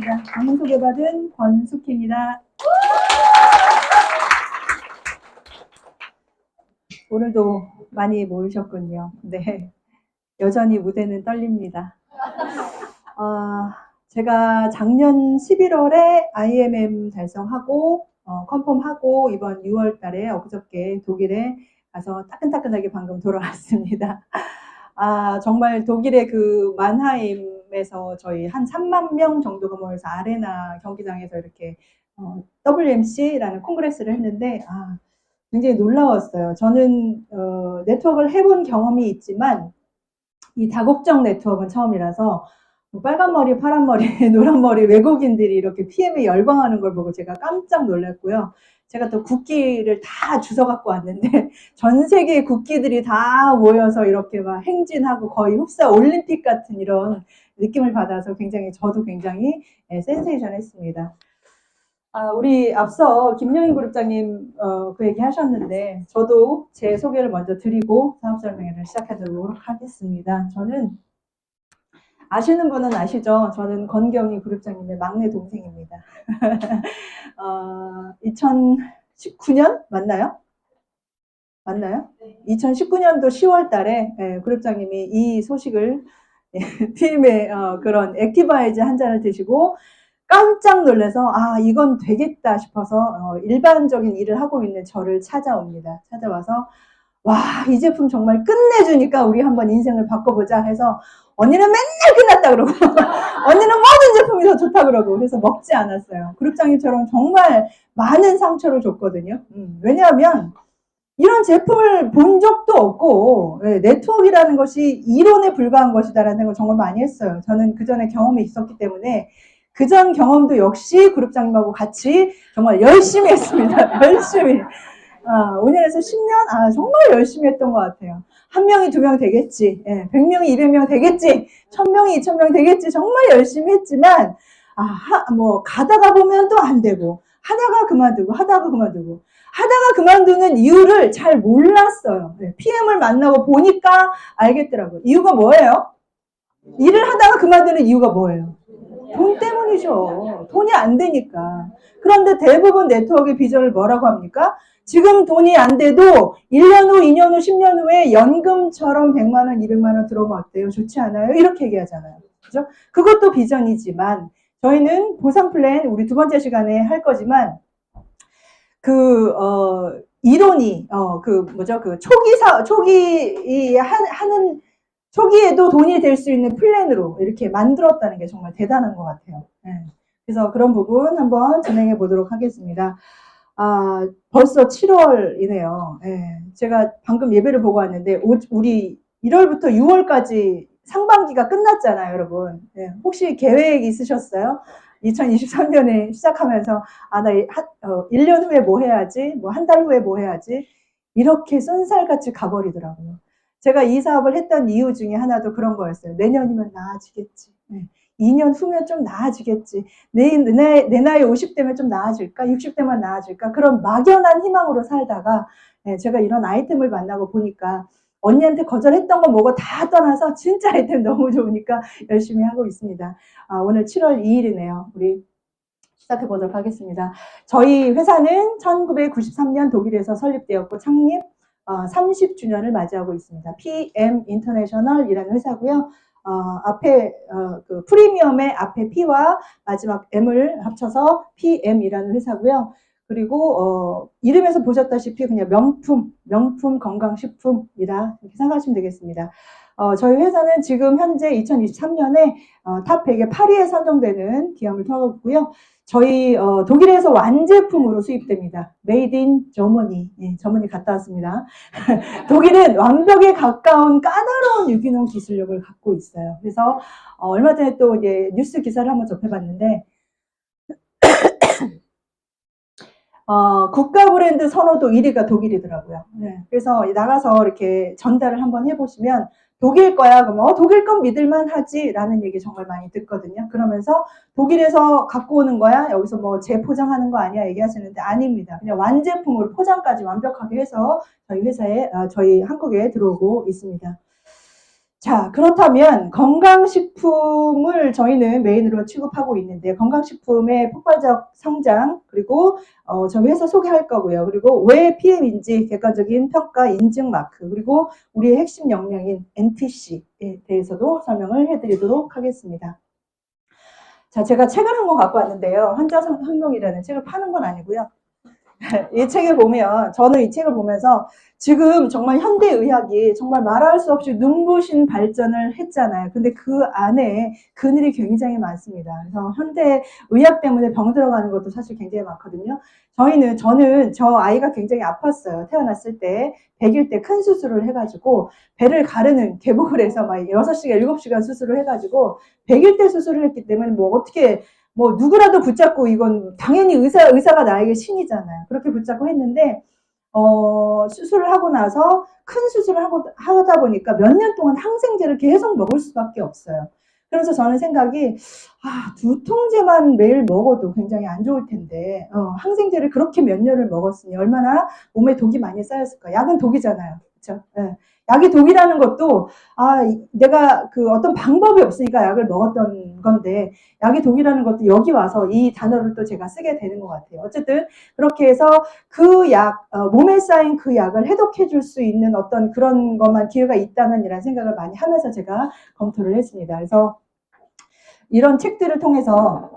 반갑습니다. 방문 소개받은 권숙희입니다. 오늘도 많이 모이셨군요. 네, 여전히 무대는 떨립니다. 제가 작년 11월에 IMM 달성하고 컨펌하고 이번 6월 달에 엊그저께 독일에 가서 따끈따끈하게 방금 돌아왔습니다. 정말 독일의 그 만하임에서 저희 한 3만 명 정도가 모여서 아레나 경기장에서 이렇게 WMC라는 콩그레스를 했는데 굉장히 놀라웠어요. 저는 네트워크를 해본 경험이 있지만 이 다국적 네트워크는 처음이라서 빨간 머리, 파란 머리, 노란 머리 외국인들이 이렇게 PM에 열광하는 걸 보고 제가 깜짝 놀랐고요. 제가 또 국기를 다 주워 갖고 왔는데 전 세계 국기들이 다 모여서 이렇게 막 행진하고 거의 흡사 올림픽 같은 이런 느낌을 받아서 저도 굉장히 센세이션했습니다. 우리 앞서 김영희 그룹장님 그 얘기 하셨는데 저도 제 소개를 먼저 드리고 사업 설명회를 시작하도록 하겠습니다. 저는 아시는 분은 아시죠? 저는 권경희 그룹장님의 막내 동생입니다. 2019년 맞나요? 맞나요? 2019년도 10월 달에 그룹장님이 이 소식을 팀의 그런 액티바이즈 한 잔을 드시고 깜짝 놀라서 이건 되겠다 싶어서 일반적인 일을 하고 있는 저를 찾아옵니다. 찾아와서 와, 이 제품 정말 끝내주니까 우리 한번 인생을 바꿔보자 해서 언니는 맨날 끝났다 그러고 언니는 모든 제품이 더 좋다 그러고 그래서 먹지 않았어요. 그룹장님처럼 정말 많은 상처를 줬거든요. 왜냐하면 이런 제품을 본 적도 없고 네트워크라는 것이 이론에 불과한 것이다라는 생각을 정말 많이 했어요. 저는 그전에 경험이 있었기 때문에 그전 경험도 역시 그룹장님하고 같이 정말 열심히 했습니다. 열심히. 5년에서 10년? 정말 열심히 했던 것 같아요. 1명이 2명 되겠지. 100명이 200명 되겠지. 1000명이 2000명 되겠지. 정말 열심히 했지만, 가다가 보면 또 안 되고, 하다가 그만두고, 하다가 그만두는 이유를 잘 몰랐어요. PM을 만나고 보니까 알겠더라고요. 이유가 뭐예요? 일을 하다가 그만두는 이유가 뭐예요? 돈 때문이죠. 돈이 안 되니까. 그런데 대부분 네트워크의 비전을 뭐라고 합니까? 지금 돈이 안 돼도 1년 후, 2년 후, 10년 후에 연금처럼 100만 원, 200만 원 들어오면 어때요? 좋지 않아요? 이렇게 얘기하잖아요. 그죠? 그것도 비전이지만 저희는 보상 플랜 우리 두 번째 시간에 할 거지만 이론이 초기에도 돈이 될 수 있는 플랜으로 이렇게 만들었다는 게 정말 대단한 것 같아요. 그래서 그런 부분 한번 진행해 보도록 하겠습니다. 벌써 7월이네요. 제가 방금 예배를 보고 왔는데 우리 1월부터 6월까지 상반기가 끝났잖아요, 여러분. 혹시 계획 있으셨어요? 2023년에 시작하면서 나 1년 후에 뭐 해야지, 한 달 후에 뭐 해야지 이렇게 쏜살같이 가버리더라고요. 제가 이 사업을 했던 이유 중에 하나도 그런 거였어요. 내년이면 나아지겠지. 2년 후면 좀 나아지겠지. 내 나이 50대면 좀 나아질까? 60대만 나아질까? 그런 막연한 희망으로 살다가 제가 이런 아이템을 만나고 보니까 언니한테 거절했던 거 뭐고 다 떠나서 진짜 아이템 너무 좋으니까 열심히 하고 있습니다. 오늘 7월 2일이네요. 우리 시작해 보도록 하겠습니다. 저희 회사는 1993년 독일에서 설립되었고 창립 30주년을 맞이하고 있습니다. PM 인터내셔널이라는 회사고요. 앞에 그 프리미엄의 앞에 P와 마지막 M을 합쳐서 PM이라는 회사고요. 그리고 이름에서 보셨다시피 그냥 명품 건강식품이라 이렇게 생각하시면 되겠습니다. 저희 회사는 지금 현재 2023년에 탑 100에 8위에 선정되는 기업을 통하고요. 저희 독일에서 완제품으로 수입됩니다. 메이드 인 저머니. 저머니 갔다 왔습니다. 독일은 완벽에 가까운 까다로운 유기농 기술력을 갖고 있어요. 그래서 얼마 전에 또 이제 뉴스 기사를 한번 접해봤는데 국가 브랜드 선호도 1위가 독일이더라고요. 그래서 나가서 이렇게 전달을 한번 해보시면 독일 거야 그러면 독일 건 믿을만 하지 라는 얘기 정말 많이 듣거든요. 그러면서 독일에서 갖고 오는 거야 여기서 뭐 재포장하는 거 아니야 얘기하시는데 아닙니다. 그냥 완제품으로 포장까지 완벽하게 해서 저희 회사에 저희 한국에 들어오고 있습니다. 자, 그렇다면 건강식품을 저희는 메인으로 취급하고 있는데 건강식품의 폭발적 성장 그리고 저희 회사 소개할 거고요. 그리고 왜 PM인지 객관적인 평가 인증 마크 그리고 우리의 핵심 역량인 NTC에 대해서도 설명을 해드리도록 하겠습니다. 자, 제가 책을 한 권 갖고 왔는데요. 환자혁명이라는 책을 파는 건 아니고요. 이 책을 보면 저는 이 책을 보면서 지금 정말 현대의학이 정말 말할 수 없이 눈부신 발전을 했잖아요. 근데 그 안에 그늘이 굉장히 많습니다. 그래서 현대의학 때문에 병 들어가는 것도 사실 굉장히 많거든요. 저는 저 아이가 굉장히 아팠어요. 태어났을 때 100일 때 큰 수술을 해가지고 배를 가르는 개복을 해서 막 6시간 7시간 수술을 해가지고 100일 때 수술을 했기 때문에 뭐 어떻게 뭐 누구라도 붙잡고 이건 당연히 의사가 나에게 신이잖아요. 그렇게 붙잡고 했는데 수술을 하고 나서 큰 수술을 하다 보니까 몇 년 동안 항생제를 계속 먹을 수밖에 없어요. 그래서 저는 생각이 두통제만 매일 먹어도 굉장히 안 좋을 텐데 항생제를 그렇게 몇 년을 먹었으니 얼마나 몸에 독이 많이 쌓였을까. 약은 독이잖아요. 그렇죠? 네. 약이 독이라는 것도 내가 그 어떤 방법이 없으니까 약을 먹었던 건데 약이 독이라는 것도 여기 와서 이 단어를 또 제가 쓰게 되는 것 같아요. 어쨌든 그렇게 해서 그 약, 몸에 쌓인 그 약을 해독해 줄 수 있는 어떤 그런 것만 기회가 있다면이라는 생각을 많이 하면서 제가 검토를 했습니다. 그래서 이런 책들을 통해서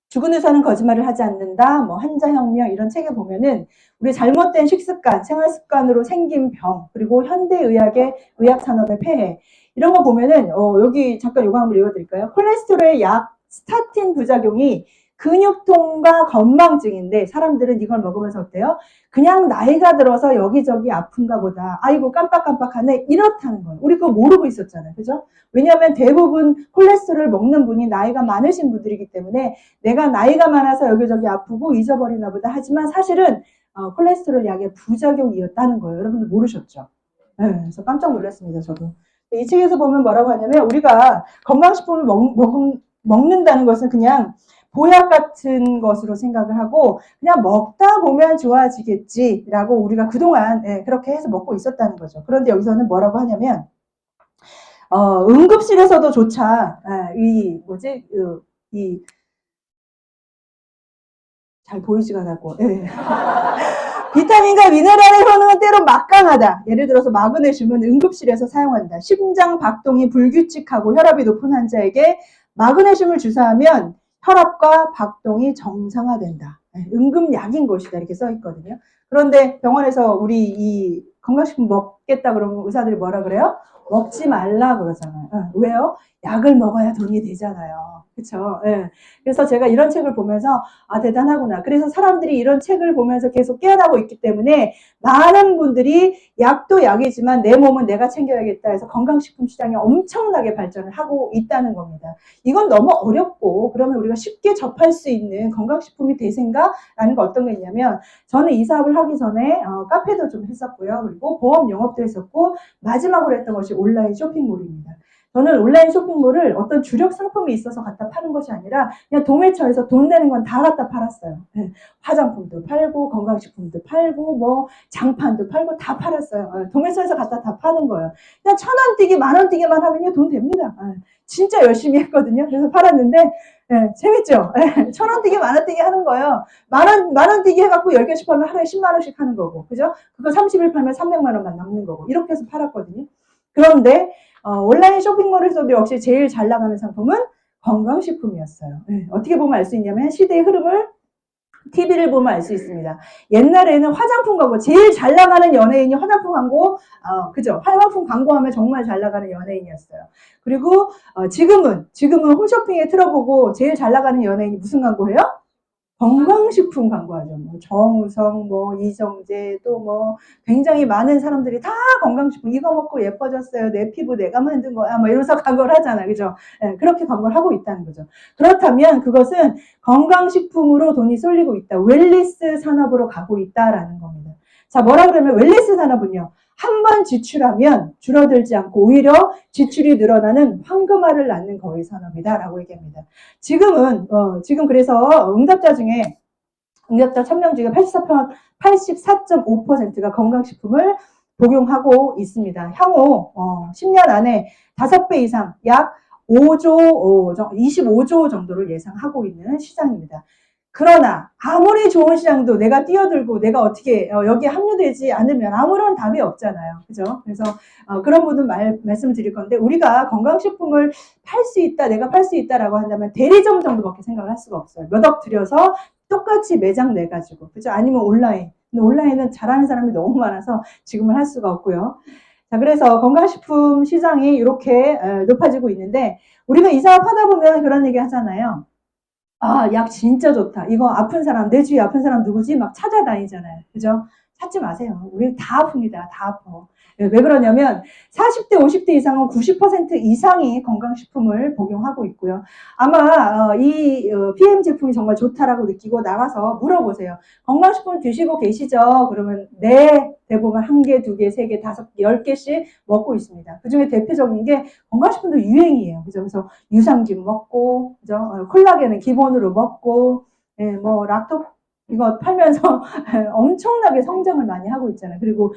죽은 의사는 거짓말을 하지 않는다, 뭐 환자혁명 이런 책에 보면은 우리 잘못된 식습관, 생활습관으로 생긴 병, 그리고 현대의학의 의학산업의 폐해 이런 거 보면은 여기 잠깐 이거 한번 읽어드릴까요? 콜레스테롤의 약 스타틴 부작용이 근육통과 건망증인데 사람들은 이걸 먹으면서 어때요? 그냥 나이가 들어서 여기저기 아픈가 보다. 아이고 깜빡깜빡하네. 이렇다는 거예요. 우리 그거 모르고 있었잖아요. 그죠? 왜냐하면 대부분 콜레스테롤을 먹는 분이 나이가 많으신 분들이기 때문에 내가 나이가 많아서 여기저기 아프고 잊어버리나 보다 하지만 사실은 콜레스테롤 약의 부작용이었다는 거예요. 여러분들 모르셨죠? 네, 그래서 깜짝 놀랐습니다. 저도. 이 책에서 보면 뭐라고 하냐면 우리가 건강식품을 먹는다는 것은 그냥 보약 같은 것으로 생각을 하고 그냥 먹다 보면 좋아지겠지라고 우리가 그동안 그렇게 해서 먹고 있었다는 거죠. 그런데 여기서는 뭐라고 하냐면 응급실에서도 조차 잘 보이지가 않고 비타민과 미네랄의 효능은 때로 막강하다. 예를 들어서 마그네슘은 응급실에서 사용한다. 심장 박동이 불규칙하고 혈압이 높은 환자에게 마그네슘을 주사하면 혈압과 박동이 정상화된다. 응급약인 것이다. 이렇게 써 있거든요. 그런데 병원에서 우리 이 건강식품 먹겠다 그러면 의사들이 뭐라 그래요? 먹지 말라 그러잖아요. 왜요? 약을 먹어야 돈이 되잖아요. 그렇죠? 그래서 제가 이런 책을 보면서 대단하구나. 그래서 사람들이 이런 책을 보면서 계속 깨어나고 있기 때문에 많은 분들이 약도 약이지만 내 몸은 내가 챙겨야겠다 해서 건강식품 시장이 엄청나게 발전을 하고 있다는 겁니다. 이건 너무 어렵고 그러면 우리가 쉽게 접할 수 있는 건강식품이 대세인가? 라는 거 어떤 게 있냐면 저는 이 사업을 하기 전에 카페도 좀 했었고요. 그리고 보험 영업도 했었고 마지막으로 했던 것이 온라인 쇼핑몰입니다. 저는 온라인 쇼핑몰을 어떤 주력 상품이 있어서 갖다 파는 것이 아니라 그냥 도매처에서 돈 내는 건 다 갖다 팔았어요. 화장품도 팔고 건강식품도 팔고 뭐 장판도 팔고 다 팔았어요. 도매처에서 갖다 다 파는 거예요. 그냥 1,000원 뛰기, 10,000원 뛰기만 하면요 돈 됩니다. 진짜 열심히 했거든요. 그래서 팔았는데 재밌죠? 1,000원 뛰기, 10,000원 뛰기 하는 거예요. 만원 뛰기 해갖고 10개씩 팔면 하루에 10만 원씩 하는 거고, 그죠? 그거 30일 팔면 300만 원만 남는 거고, 이렇게 해서 팔았거든요. 그런데 온라인 쇼핑몰에서도 역시 제일 잘 나가는 상품은 건강식품이었어요. 어떻게 보면 알 수 있냐면 시대의 흐름을 TV를 보면 알 수 있습니다. 옛날에는 화장품 광고, 제일 잘 나가는 연예인이 화장품 광고, 그죠? 화장품 광고하면 정말 잘 나가는 연예인이었어요. 그리고 지금은 홈쇼핑에 틀어보고 제일 잘 나가는 연예인이 무슨 광고예요? 건강식품 광고하죠. 뭐 정우성, 뭐 이정재, 또 뭐 굉장히 많은 사람들이 다 건강식품 이거 먹고 예뻐졌어요. 내 피부 내가 만든 거야. 뭐 이러면서 광고를 하잖아요. 그죠? 그렇게 광고를 하고 있다는 거죠. 그렇다면 그것은 건강식품으로 돈이 쏠리고 있다. 웰니스 산업으로 가고 있다라는 겁니다. 자, 뭐라 그러면 웰니스 산업은요. 한 번 지출하면 줄어들지 않고 오히려 지출이 늘어나는 황금알을 낳는 거의 산업이다라고 얘기합니다. 지금 그래서 응답자 1,000명 중에 84.5%가 건강식품을 복용하고 있습니다. 향후 10년 안에 5배 이상 약 5조, 25조 정도를 예상하고 있는 시장입니다. 그러나 아무리 좋은 시장도 내가 뛰어들고 내가 어떻게 여기에 합류되지 않으면 아무런 답이 없잖아요. 그죠? 그래서 그런 부분 말씀을 드릴 건데, 우리가 건강식품을 팔 수 있다, 내가 팔 수 있다라고 한다면 대리점 정도밖에 생각을 할 수가 없어요. 몇 억 들여서 똑같이 매장 내가지고, 그죠? 아니면 온라인. 근데 온라인은 잘하는 사람이 너무 많아서 지금은 할 수가 없고요. 자, 그래서 건강식품 시장이 이렇게 높아지고 있는데, 우리가 이 사업 하다 보면 그런 얘기 하잖아요. 아, 약 진짜 좋다. 이거 아픈 사람, 내 주위에 아픈 사람 누구지? 막 찾아다니잖아요. 그죠? 찾지 마세요. 우리 다 아픕니다. 다 아파. 왜 그러냐면 40대, 50대 이상은 90% 이상이 건강식품을 복용하고 있고요. 아마 이 PM 제품이 정말 좋다라고 느끼고 나가서 물어보세요. 건강식품 드시고 계시죠? 그러면 네, 대부분 1개, 2개, 3개, 5개, 10개씩 먹고 있습니다. 그중에 대표적인 게 건강식품도 유행이에요. 그죠? 그래서 유산균 먹고, 그죠? 콜라겐은 기본으로 먹고, 예, 뭐 락토 이거 팔면서 엄청나게 성장을 많이 하고 있잖아요. 그리고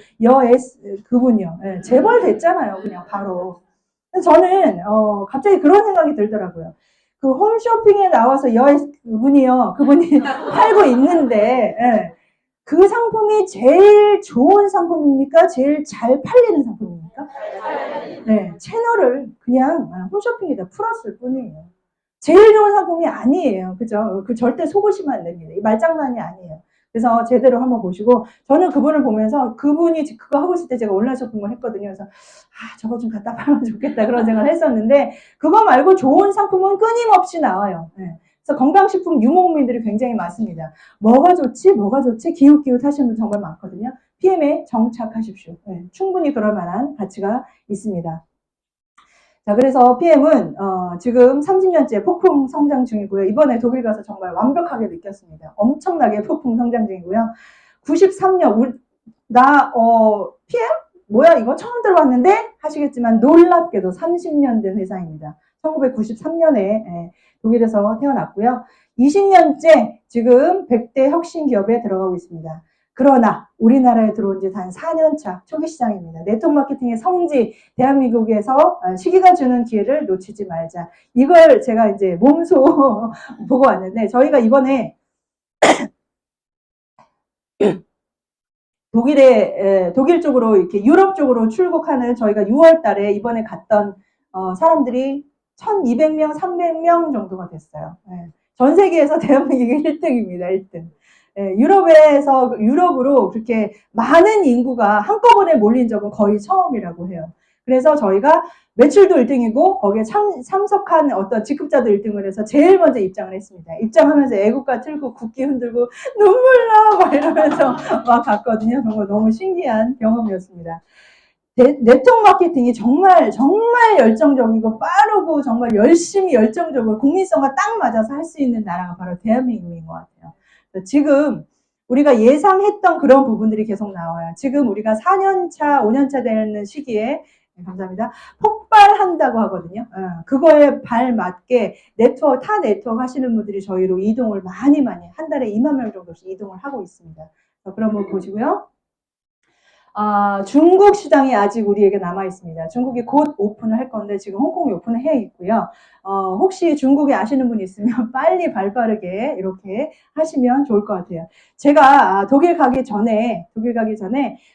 그분이요. 예, 재벌 됐잖아요. 그냥 바로. 저는 갑자기 그런 생각이 들더라고요. 그 홈쇼핑에 나와서 그분이요. 그분이 팔고 있는데, 예, 그 상품이 제일 좋은 상품입니까? 제일 잘 팔리는 상품입니까? 네, 채널을 그냥 홈쇼핑에다 풀었을 뿐이에요. 제일 좋은 상품이 아니에요. 그죠? 그 절대 속으시면 안 됩니다. 말장난이 아니에요. 그래서 제대로 한번 보시고, 저는 그분을 보면서 그분이 그거 하고 있을 때 제가 온라인 쇼핑을 했거든요. 그래서 저거 좀 갖다 팔면 좋겠다 그런 생각을 했었는데, 그거 말고 좋은 상품은 끊임없이 나와요. 네. 그래서 건강식품 유목민들이 굉장히 많습니다. 뭐가 좋지? 뭐가 좋지? 기웃기웃 하시는 분 정말 많거든요. PM에 정착하십시오. 네. 충분히 그럴 만한 가치가 있습니다. 자, 그래서 PM은 지금 30년째 폭풍 성장 중이고요. 이번에 독일 가서 정말 완벽하게 느꼈습니다. 엄청나게 폭풍 성장 중이고요. 93년 PM? 뭐야 이거 처음 들어봤는데 하시겠지만 놀랍게도 30년 된 회사입니다. 1993년에 독일에서 태어났고요. 20년째 지금 100대 혁신 기업에 들어가고 있습니다. 그러나 우리나라에 들어온 지 단 4년차 초기 시장입니다. 네트워크 마케팅의 성지, 대한민국에서 시기가 주는 기회를 놓치지 말자. 이걸 제가 이제 몸소 보고 왔는데, 저희가 이번에 독일 쪽으로 이렇게 유럽 쪽으로 출국하는, 저희가 6월 달에 이번에 갔던 사람들이 1200명, 300명 정도가 됐어요. 전 세계에서 대한민국이 1등입니다. 1등. 유럽으로 그렇게 많은 인구가 한꺼번에 몰린 적은 거의 처음이라고 해요. 그래서 저희가 매출도 1등이고 거기에 참석한 어떤 직급자도 1등을 해서 제일 먼저 입장을 했습니다. 입장하면서 애국가 틀고 국기 흔들고 눈물 나 막 이러면서 막 갔거든요. 정말 너무 신기한 경험이었습니다. 네트워크 마케팅이 정말 열정적이고 빠르고 정말 열심히 열정적으로 국민성과 딱 맞아서 할 수 있는 나라가 바로 대한민국인 것 같아요. 지금 우리가 예상했던 그런 부분들이 계속 나와요. 지금 우리가 4년차, 5년차 되는 시기에, 감사합니다, 폭발한다고 하거든요. 그거에 발맞게 타 네트워크 하시는 분들이 저희로 이동을 많이 한 달에 2만 명 정도씩 이동을 하고 있습니다. 그런 거 보시고요. 중국 시장이 아직 우리에게 남아 있습니다. 중국이 곧 오픈을 할 건데 지금 홍콩이 오픈을 해 있고요. 혹시 중국에 아시는 분 있으면 빨리 발빠르게 이렇게 하시면 좋을 것 같아요. 제가 독일 가기 전에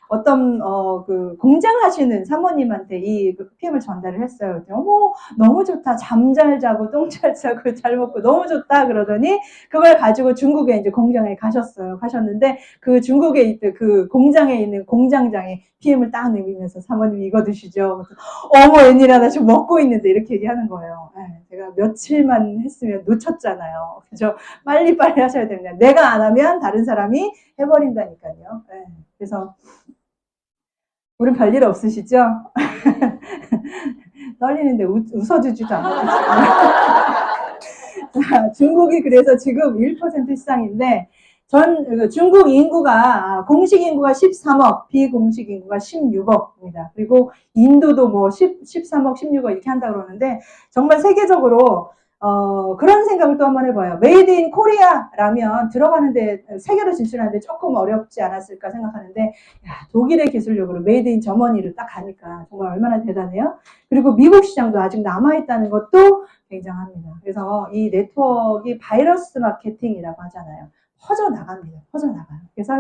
어떤 그 공장 하시는 사모님한테 이 PM을 전달을 했어요. 어머 너무 좋다. 잠 잘 자고 똥 잘 싸고 잘 먹고 너무 좋다 그러더니 그걸 가지고 중국에 이제 공장에 가셨는데 그 중국에 있던 그 공장에 있는 공장장이 PM을 딱 내밀면서 사모님 이거 드시죠. 어머 웬일이야 나 지금 먹고 있는데 이렇게 얘기하는 거예요. 제가 며칠만 했으면 놓쳤잖아요. 그죠? 빨리빨리 하셔야 됩니다. 내가 안 하면 다른 사람이 해버린다니까요. 그래서 우린 별일 없으시죠? 떨리는데 웃어주지도 않고. 중국이 그래서 지금 1% 시장인데 중국 인구가 공식 인구가 13억, 비공식 인구가 16억입니다. 그리고 인도도 뭐 13억, 16억 이렇게 한다 그러는데 정말 세계적으로 그런 생각을 또 한번 해봐요. 메이드 인 코리아라면 들어가는데, 세계로 진출하는데 조금 어렵지 않았을까 생각하는데, 야, 독일의 기술력으로 메이드 인 저머니를 딱 가니까 정말 얼마나 대단해요? 그리고 미국 시장도 아직 남아있다는 것도 굉장합니다. 그래서 이 네트워크가 바이러스 마케팅이라고 하잖아요. 퍼져나갑니다. 퍼져나가요. 그래서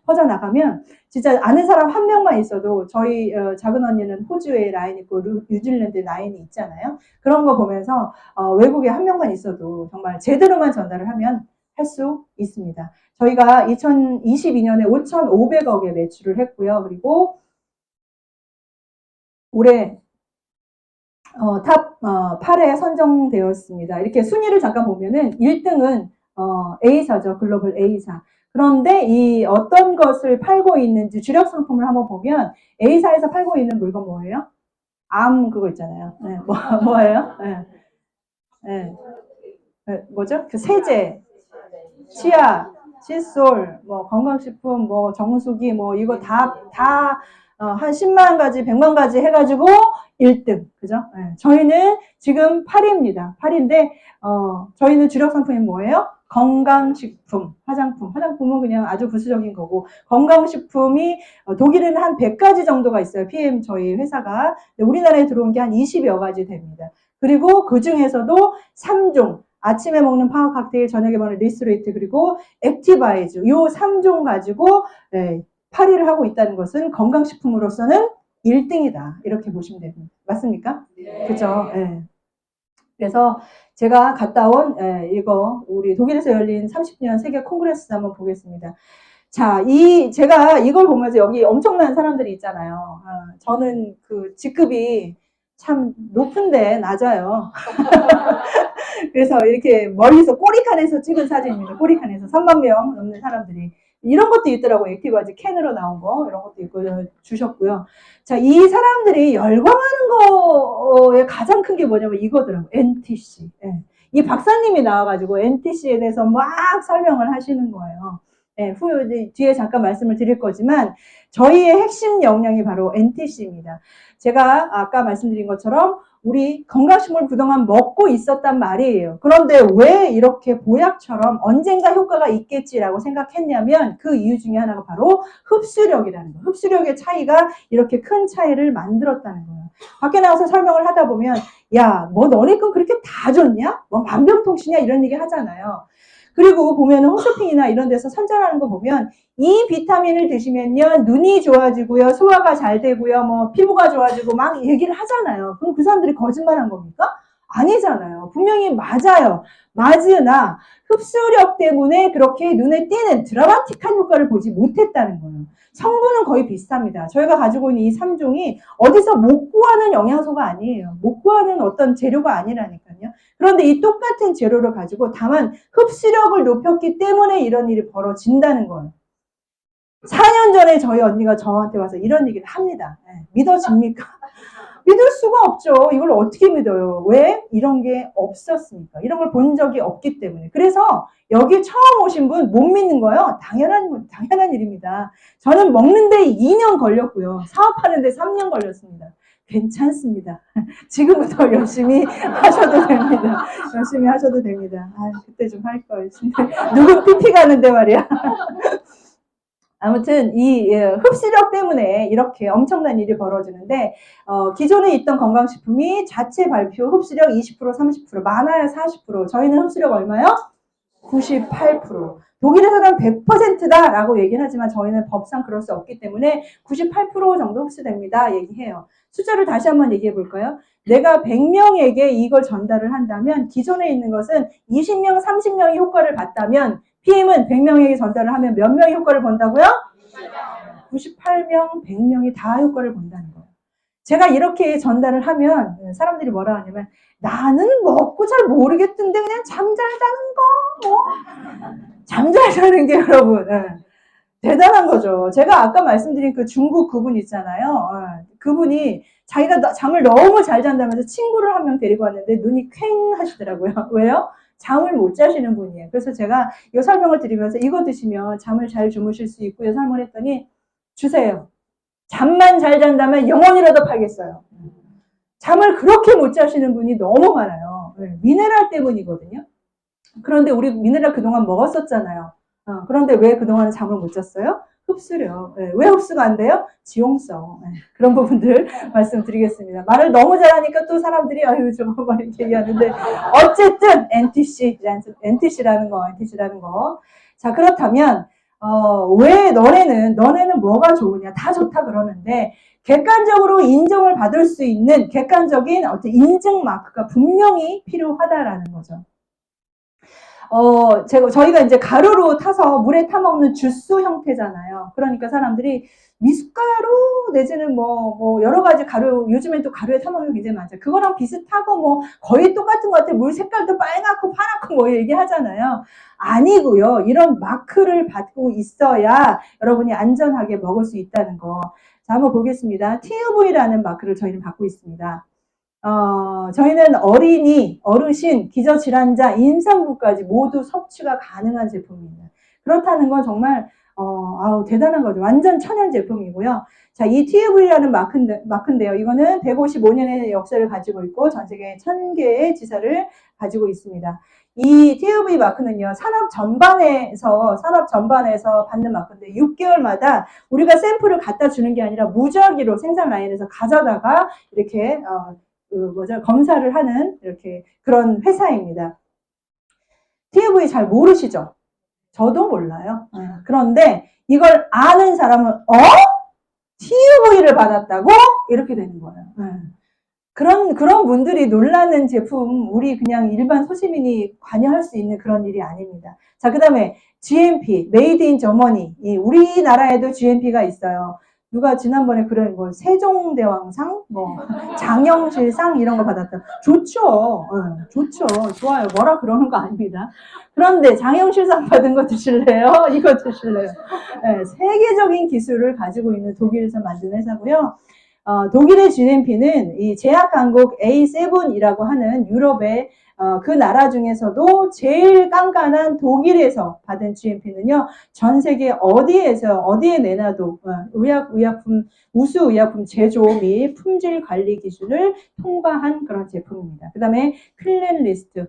퍼져나가면 진짜 아는 사람 한 명만 있어도 저희 작은 언니는 호주에 라인 있고 뉴질랜드 라인이 있잖아요. 그런 거 보면서 외국에 한 명만 있어도 정말 제대로만 전달을 하면 할 수 있습니다. 저희가 2022년에 5,500억의 매출을 했고요. 그리고 올해 탑 8에 선정되었습니다. 이렇게 순위를 잠깐 보면은 1등은 A사죠. 글로벌 A사. 그런데 이 어떤 것을 팔고 있는지 주력 상품을 한번 보면 A사에서 팔고 있는 물건 뭐예요? 암 그거 있잖아요. 네, 뭐예요? 네. 네. 네, 뭐죠? 그 세제, 치아, 칫솔, 뭐 건강식품, 뭐 정수기, 뭐 이거 한 10만 가지, 100만 가지 해가지고 1등. 그죠? 네. 저희는 지금 8위입니다. 8위인데, 저희는 주력 상품이 뭐예요? 건강식품, 화장품. 화장품은 그냥 아주 부수적인 거고, 건강식품이, 독일에는 한 100가지 정도가 있어요. PM 저희 회사가. 우리나라에 들어온 게 한 20여 가지 됩니다. 그리고 그 중에서도 3종. 아침에 먹는 파워 칵테일, 저녁에 먹는 리스레이트, 그리고 액티바이즈. 요 3종 가지고, 네, 8위를 하고 있다는 것은 건강식품으로서는 1등이다. 이렇게 보시면 됩니다. 맞습니까? 네. 그죠? 네. 그래서 제가 갔다 온, 이거, 우리 독일에서 열린 30주년 세계 콩그레스 한번 보겠습니다. 자, 제가 이걸 보면서 여기 엄청난 사람들이 있잖아요. 저는 그 직급이 참 높은데 낮아요. 그래서 이렇게 멀리서 꼬리칸에서 찍은 사진입니다. 꼬리칸에서 3만 명 넘는 사람들이. 이런 것도 있더라고요. 액티바지 캔으로 나온 거 이런 것도 있고 주셨고요. 자, 이 사람들이 열광하는 거에 가장 큰 게 뭐냐면 이거더라고요. NTC. 예. 이 박사님이 나와가지고 NTC에 대해서 막 설명을 하시는 거예요. 예, 뒤에 잠깐 말씀을 드릴 거지만 저희의 핵심 역량이 바로 NTC입니다. 제가 아까 말씀드린 것처럼 우리 건강식물 그동안 먹고 있었단 말이에요. 그런데 왜 이렇게 보약처럼 언젠가 효과가 있겠지라고 생각했냐면 그 이유 중에 하나가 바로 흡수력이라는 거예요. 흡수력의 차이가 이렇게 큰 차이를 만들었다는 거예요. 밖에 나가서 설명을 하다 보면 야, 뭐 너네 건 그렇게 다 좋냐? 뭐 만병통치냐? 이런 얘기 하잖아요. 그리고 보면 홈쇼핑이나 이런 데서 선전하는 거 보면 이 비타민을 드시면요 눈이 좋아지고요 소화가 잘 되고요 뭐 피부가 좋아지고 막 얘기를 하잖아요. 그럼 그 사람들이 거짓말한 겁니까? 아니잖아요. 분명히 맞아요. 맞으나 흡수력 때문에 그렇게 눈에 띄는 드라마틱한 효과를 보지 못했다는 거예요. 성분은 거의 비슷합니다. 저희가 가지고 있는 이 3종이 어디서 못 구하는 영양소가 아니에요. 못 구하는 어떤 재료가 아니라니까요. 그런데 이 똑같은 재료를 가지고 다만 흡수력을 높였기 때문에 이런 일이 벌어진다는 거예요. 4년 전에 저희 언니가 저한테 와서 이런 얘기를 합니다. 믿어집니까? 믿을 수가 없죠. 이걸 어떻게 믿어요? 왜? 이런 게 없었으니까. 이런 걸 본 적이 없기 때문에. 그래서 여기 처음 오신 분 못 믿는 거요. 당연한 일입니다. 저는 먹는데 2년 걸렸고요. 사업하는데 3년 걸렸습니다. 괜찮습니다. 지금부터 열심히 하셔도 됩니다. 열심히 하셔도 됩니다. 그때 좀 할 걸. 누구 PP 가는데 말이야. 아무튼 이 흡수력 때문에 이렇게 엄청난 일이 벌어지는데 기존에 있던 건강식품이 자체 발표 흡수력 20% 30% 많아야 40% 저희는 흡수력 얼마요? 98%. 독일에서는 100%다 라고 얘기는 하지만 저희는 법상 그럴 수 없기 때문에 98% 정도 흡수됩니다 얘기해요. 숫자를 다시 한번 얘기해 볼까요? 내가 100명에게 이걸 전달을 한다면 기존에 있는 것은 20명 30명이 효과를 봤다면 PM은 100명에게 전달을 하면 몇 명이 효과를 본다고요? 98명, 100명이 다 효과를 본다는 거예요. 제가 이렇게 전달을 하면 사람들이 뭐라 하냐면 나는 먹고 잘 모르겠던데 그냥 잠 잘 자는 거. 잠 잘 자는 게 여러분 대단한 거죠. 제가 아까 말씀드린 그 중국 그분 있잖아요. 그분이 자기가 잠을 너무 잘 잔다면서 친구를 한 명 데리고 왔는데 눈이 퀭 하시더라고요. 왜요? 잠을 못 자시는 분이에요. 그래서 제가 이 설명을 드리면서 이거 드시면 잠을 잘 주무실 수 있고요. 설명했더니 주세요. 잠만 잘 잔다면 영원이라도 팔겠어요. 잠을 그렇게 못 자시는 분이 너무 많아요. 네, 미네랄 때문이거든요. 그런데 우리 미네랄 그동안 먹었었잖아요. 그런데 왜 그동안 잠을 못 잤어요? 흡수력. 네, 왜 흡수가 안 돼요? 지용성. 네, 그런 부분들 말씀드리겠습니다. 말을 너무 잘하니까 또 사람들이 아유 저거 막 이렇게 얘기하는데 어쨌든 NTC라는 거. 자 그렇다면 왜 너네는 뭐가 좋으냐? 다 좋다 그러는데 객관적으로 인정을 받을 수 있는 객관적인 어떤 인증 마크가 분명히 필요하다라는 거죠. 저희가 이제 가루로 타서 물에 타먹는 주스 형태잖아요. 그러니까 사람들이 미숫가루 내지는 뭐 여러 가지 가루, 요즘엔 또 가루에 타먹는 게 굉장히 많죠. 그거랑 비슷하고 뭐 거의 똑같은 것 같아요. 물 색깔도 빨갛고 파랗고 뭐 얘기하잖아요. 아니고요. 이런 마크를 받고 있어야 여러분이 안전하게 먹을 수 있다는 거. 자, 한번 보겠습니다. TUV라는 마크를 저희는 받고 있습니다. 저희는 어린이, 어르신, 기저질환자, 임산부까지 모두 섭취가 가능한 제품입니다. 그렇다는 건 정말 대단한 거죠. 완전 천연 제품이고요. 자, 이 TUV라는 마크인데요. 이거는 155년의 역사를 가지고 있고 전 세계 1000개의 지사를 가지고 있습니다. 이 TUV 마크는요, 산업 전반에서 받는 마크인데 6개월마다 우리가 샘플을 갖다 주는 게 아니라 무작위로 생산 라인에서 가져다가 이렇게 검사를 하는 이렇게 그런 회사입니다. TUV 잘 모르시죠? 저도 몰라요. 그런데 이걸 아는 사람은 TUV를 받았다고? 이렇게 되는 거예요. 그런 분들이 놀라는 제품, 우리 그냥 일반 소시민이 관여할 수 있는 그런 일이 아닙니다. 자, 그 다음에 GMP, Made in Germany. 우리나라에도 GMP가 있어요. 누가 지난번에 그런 세종대왕상, 장영실상 이런 거 받았다. 좋죠. 좋죠. 좋아요. 뭐라 그러는 거 아닙니다. 그런데 장영실상 받은 거 드실래요? 이거 드실래요? 네, 세계적인 기술을 가지고 있는 독일에서 만든 회사고요. 독일의 GMP는 이 제약 강국 A7이라고 하는 유럽의 그 나라 중에서도 제일 깐깐한 독일에서 받은 GMP는요, 전 세계 어디에 내놔도 우수 의약품 제조 및 품질 관리 기준을 통과한 그런 제품입니다. 그 다음에 클랜리스트.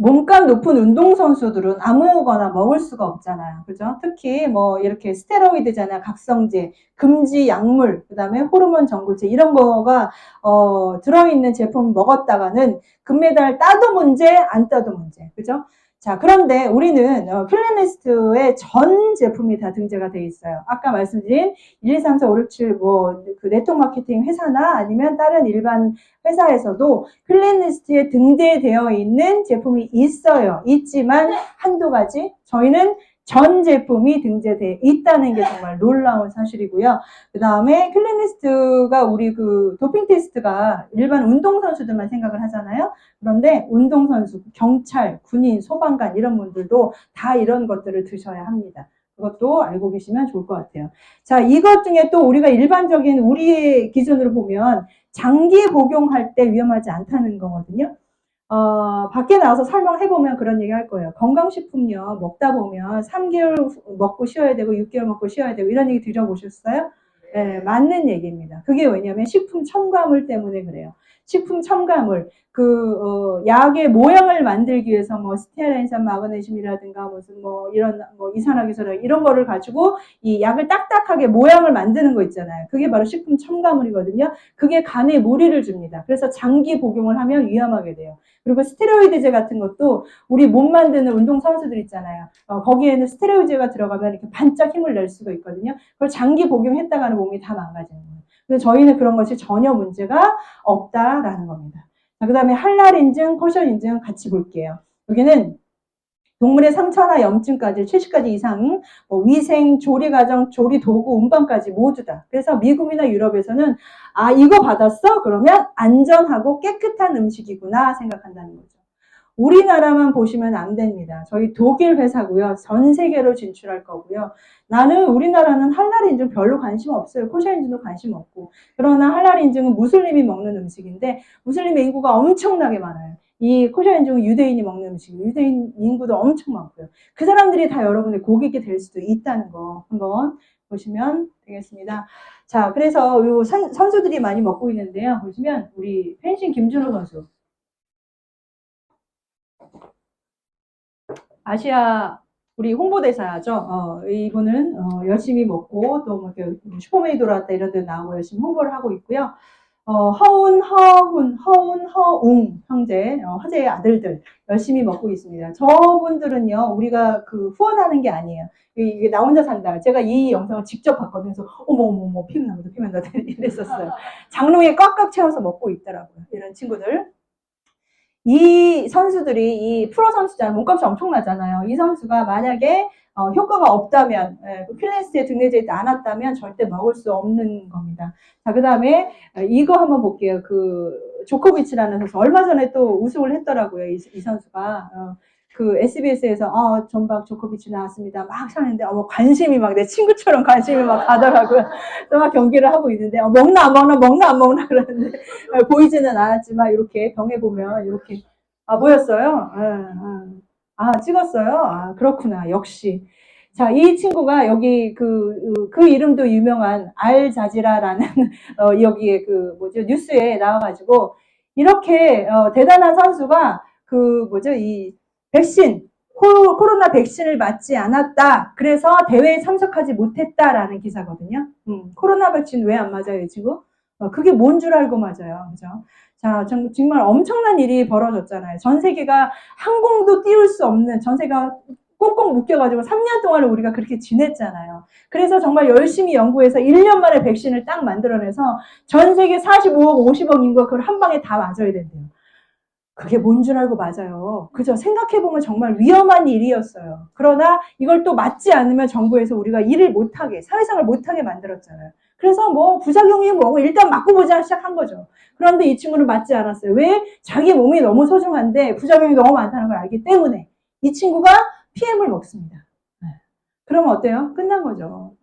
몸값 높은 운동선수들은 아무거나 먹을 수가 없잖아요. 그죠? 특히 이렇게 스테로이드잖아요. 각성제, 금지 약물, 그 다음에 호르몬 전구체, 이런 거가, 들어있는 제품 먹었다가는 금메달 따도 문제, 안 따도 문제. 그죠? 자, 그런데 우리는 클래니스트의 전 제품이 다 등재가 되어 있어요. 아까 말씀드린 1, 2, 3, 4, 5, 6, 7, 그 네트워크 마케팅 회사나 아니면 다른 일반 회사에서도 클래니스트에 등재되어 있는 제품이 있지만 한두 가지. 저희는 전 제품이 등재되어 있다는 게 정말 놀라운 사실이고요. 그 다음에 클래니스트가 우리 도핑 테스트가 일반 운동선수들만 생각을 하잖아요. 그런데 운동선수, 경찰, 군인, 소방관 이런 분들도 다 이런 것들을 드셔야 합니다. 그것도 알고 계시면 좋을 것 같아요. 자, 이것 중에 또 우리가 일반적인 우리의 기준으로 보면 장기 복용할 때 위험하지 않다는 거거든요. 밖에 나와서 설명해보면 그런 얘기 할 거예요. 건강식품요, 먹다 보면 3개월 먹고 쉬어야 되고 6개월 먹고 쉬어야 되고 이런 얘기 들어보셨어요? 네, 맞는 얘기입니다. 그게 왜냐면 식품 첨가물 때문에 그래요. 식품 첨가물, 약의 모양을 만들기 위해서 스테아린산 마그네슘이라든가 무슨 이런 이산화기술 이런 거를 가지고 이 약을 딱딱하게 모양을 만드는 거 있잖아요. 그게 바로 식품 첨가물이거든요. 그게 간에 무리를 줍니다. 그래서 장기 복용을 하면 위험하게 돼요. 그리고 스테로이드제 같은 것도 우리 몸 만드는 운동선수들 있잖아요. 거기에는 스테로이드제가 들어가면 이렇게 반짝 힘을 낼 수가 있거든요. 그걸 장기 복용했다가는 몸이 다 망가지는 거예요. 그래서 저희는 그런 것이 전혀 문제가 없다라는 겁니다. 그 다음에 할랄 인증, 코셔 인증 같이 볼게요. 여기는 동물의 상처나 염증까지 70가지 이상, 위생, 조리 과정, 조리 도구, 운반까지 모두 다. 그래서 미국이나 유럽에서는 이거 받았어? 그러면 안전하고 깨끗한 음식이구나 생각한다는 거죠. 우리나라만 보시면 안 됩니다. 저희 독일 회사고요. 전 세계로 진출할 거고요. 우리나라는 할랄 인증 별로 관심 없어요. 코셔 인증도 관심 없고. 그러나 할랄 인증은 무슬림이 먹는 음식인데 무슬림의 인구가 엄청나게 많아요. 이 코샤인 중은 유대인이 먹는 음식, 유대인 인구도 엄청 많고요. 그 사람들이 다 여러분의 고객이 될 수도 있다는 거 한번 보시면 되겠습니다. 자, 그래서 요 선수들이 많이 먹고 있는데요. 보시면 우리 펜싱 김준호 선수. 아시아 우리 홍보대사죠. 이분은 열심히 먹고 또 뭐 슈퍼맨이 돌아왔다 이런 데 나오고 열심히 홍보를 하고 있고요. 허웅 형제, 화제의 아들들 열심히 먹고 있습니다. 저분들은요, 우리가 그 후원하는 게 아니에요. 이게 나 혼자 산다. 제가 이 영상을 직접 봤거든요. 그래서 어머 피면 나보다 이랬었어요. 장롱에 꽉꽉 채워서 먹고 있더라고요. 이런 친구들. 이 선수들이 이 프로 선수잖아요. 몸값이 엄청나잖아요. 이 선수가 만약에 효과가 없다면, 필라테스에 등록되어 있지 않았다면 절대 먹을 수 없는 겁니다. 자, 그 다음에 이거 한번 볼게요. 그 조코비치라는 선수 얼마 전에 또 우승을 했더라고요. 이 선수가 그 SBS에서 존박 조코비치 나왔습니다. 막 하는데 관심이 막 내 친구처럼 관심이 막 가더라고요. 또 막 경기를 하고 있는데 먹나 안 먹나 그러는데 보이지는 않았지만 이렇게 병에 보면 이렇게 보였어요. 찍었어요. 그렇구나. 역시. 자, 이 친구가 여기 그 이름도 유명한 알자지라라는 여기에 그 뭐죠 뉴스에 나와가지고 이렇게 대단한 선수가 그 뭐죠 이 백신 코로나 백신을 맞지 않았다. 그래서 대회에 참석하지 못했다라는 기사거든요. 코로나 백신 왜 안 맞아요, 이 친구? 그게 뭔 줄 알고 맞아요. 그죠? 자, 정말 엄청난 일이 벌어졌잖아요. 전 세계가 항공도 띄울 수 없는, 전 세계가 꽁꽁 묶여가지고 3년 동안을 우리가 그렇게 지냈잖아요. 그래서 정말 열심히 연구해서 1년 만에 백신을 딱 만들어내서 전 세계 45억, 50억 인구가 그걸 한 방에 다 맞아야 된대요. 그게 뭔 줄 알고 맞아요. 그죠? 생각해보면 정말 위험한 일이었어요. 그러나 이걸 또 맞지 않으면 정부에서 우리가 일을 못하게, 사회생활 못하게 만들었잖아요. 그래서 뭐 부작용이 뭐고 일단 맞고 보자 시작한 거죠. 그런데 이 친구는 맞지 않았어요. 왜? 자기 몸이 너무 소중한데 부작용이 너무 많다는 걸 알기 때문에 이 친구가 PM을 먹습니다. 그러면 어때요? 끝난 거죠.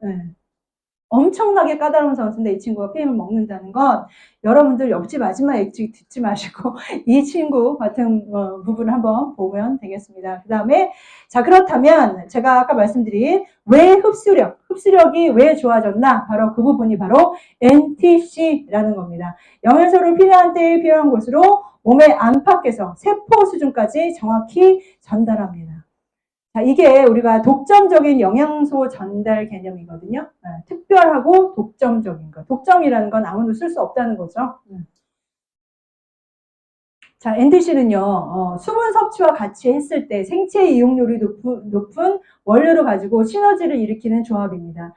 엄청나게 까다로운 선수인데 이 친구가 PM을 먹는다는 건 여러분들 옆집 아줌마 얘기 듣지 마시고 이 친구 같은 부분을 한번 보면 되겠습니다. 그 다음에 자 그렇다면 제가 아까 말씀드린 왜 흡수력이 왜 좋아졌나 바로 그 부분이 바로 NTC라는 겁니다. 영양소를 필요한 때에 필요한 곳으로 몸의 안팎에서 세포 수준까지 정확히 전달합니다. 자, 이게 우리가 독점적인 영양소 전달 개념이거든요. 특별하고 독점적인 거. 독점이라는 건 아무도 쓸 수 없다는 거죠. 자, NDC는요, 수분 섭취와 같이 했을 때 생체 이용률이 높은 원료를 가지고 시너지를 일으키는 조합입니다.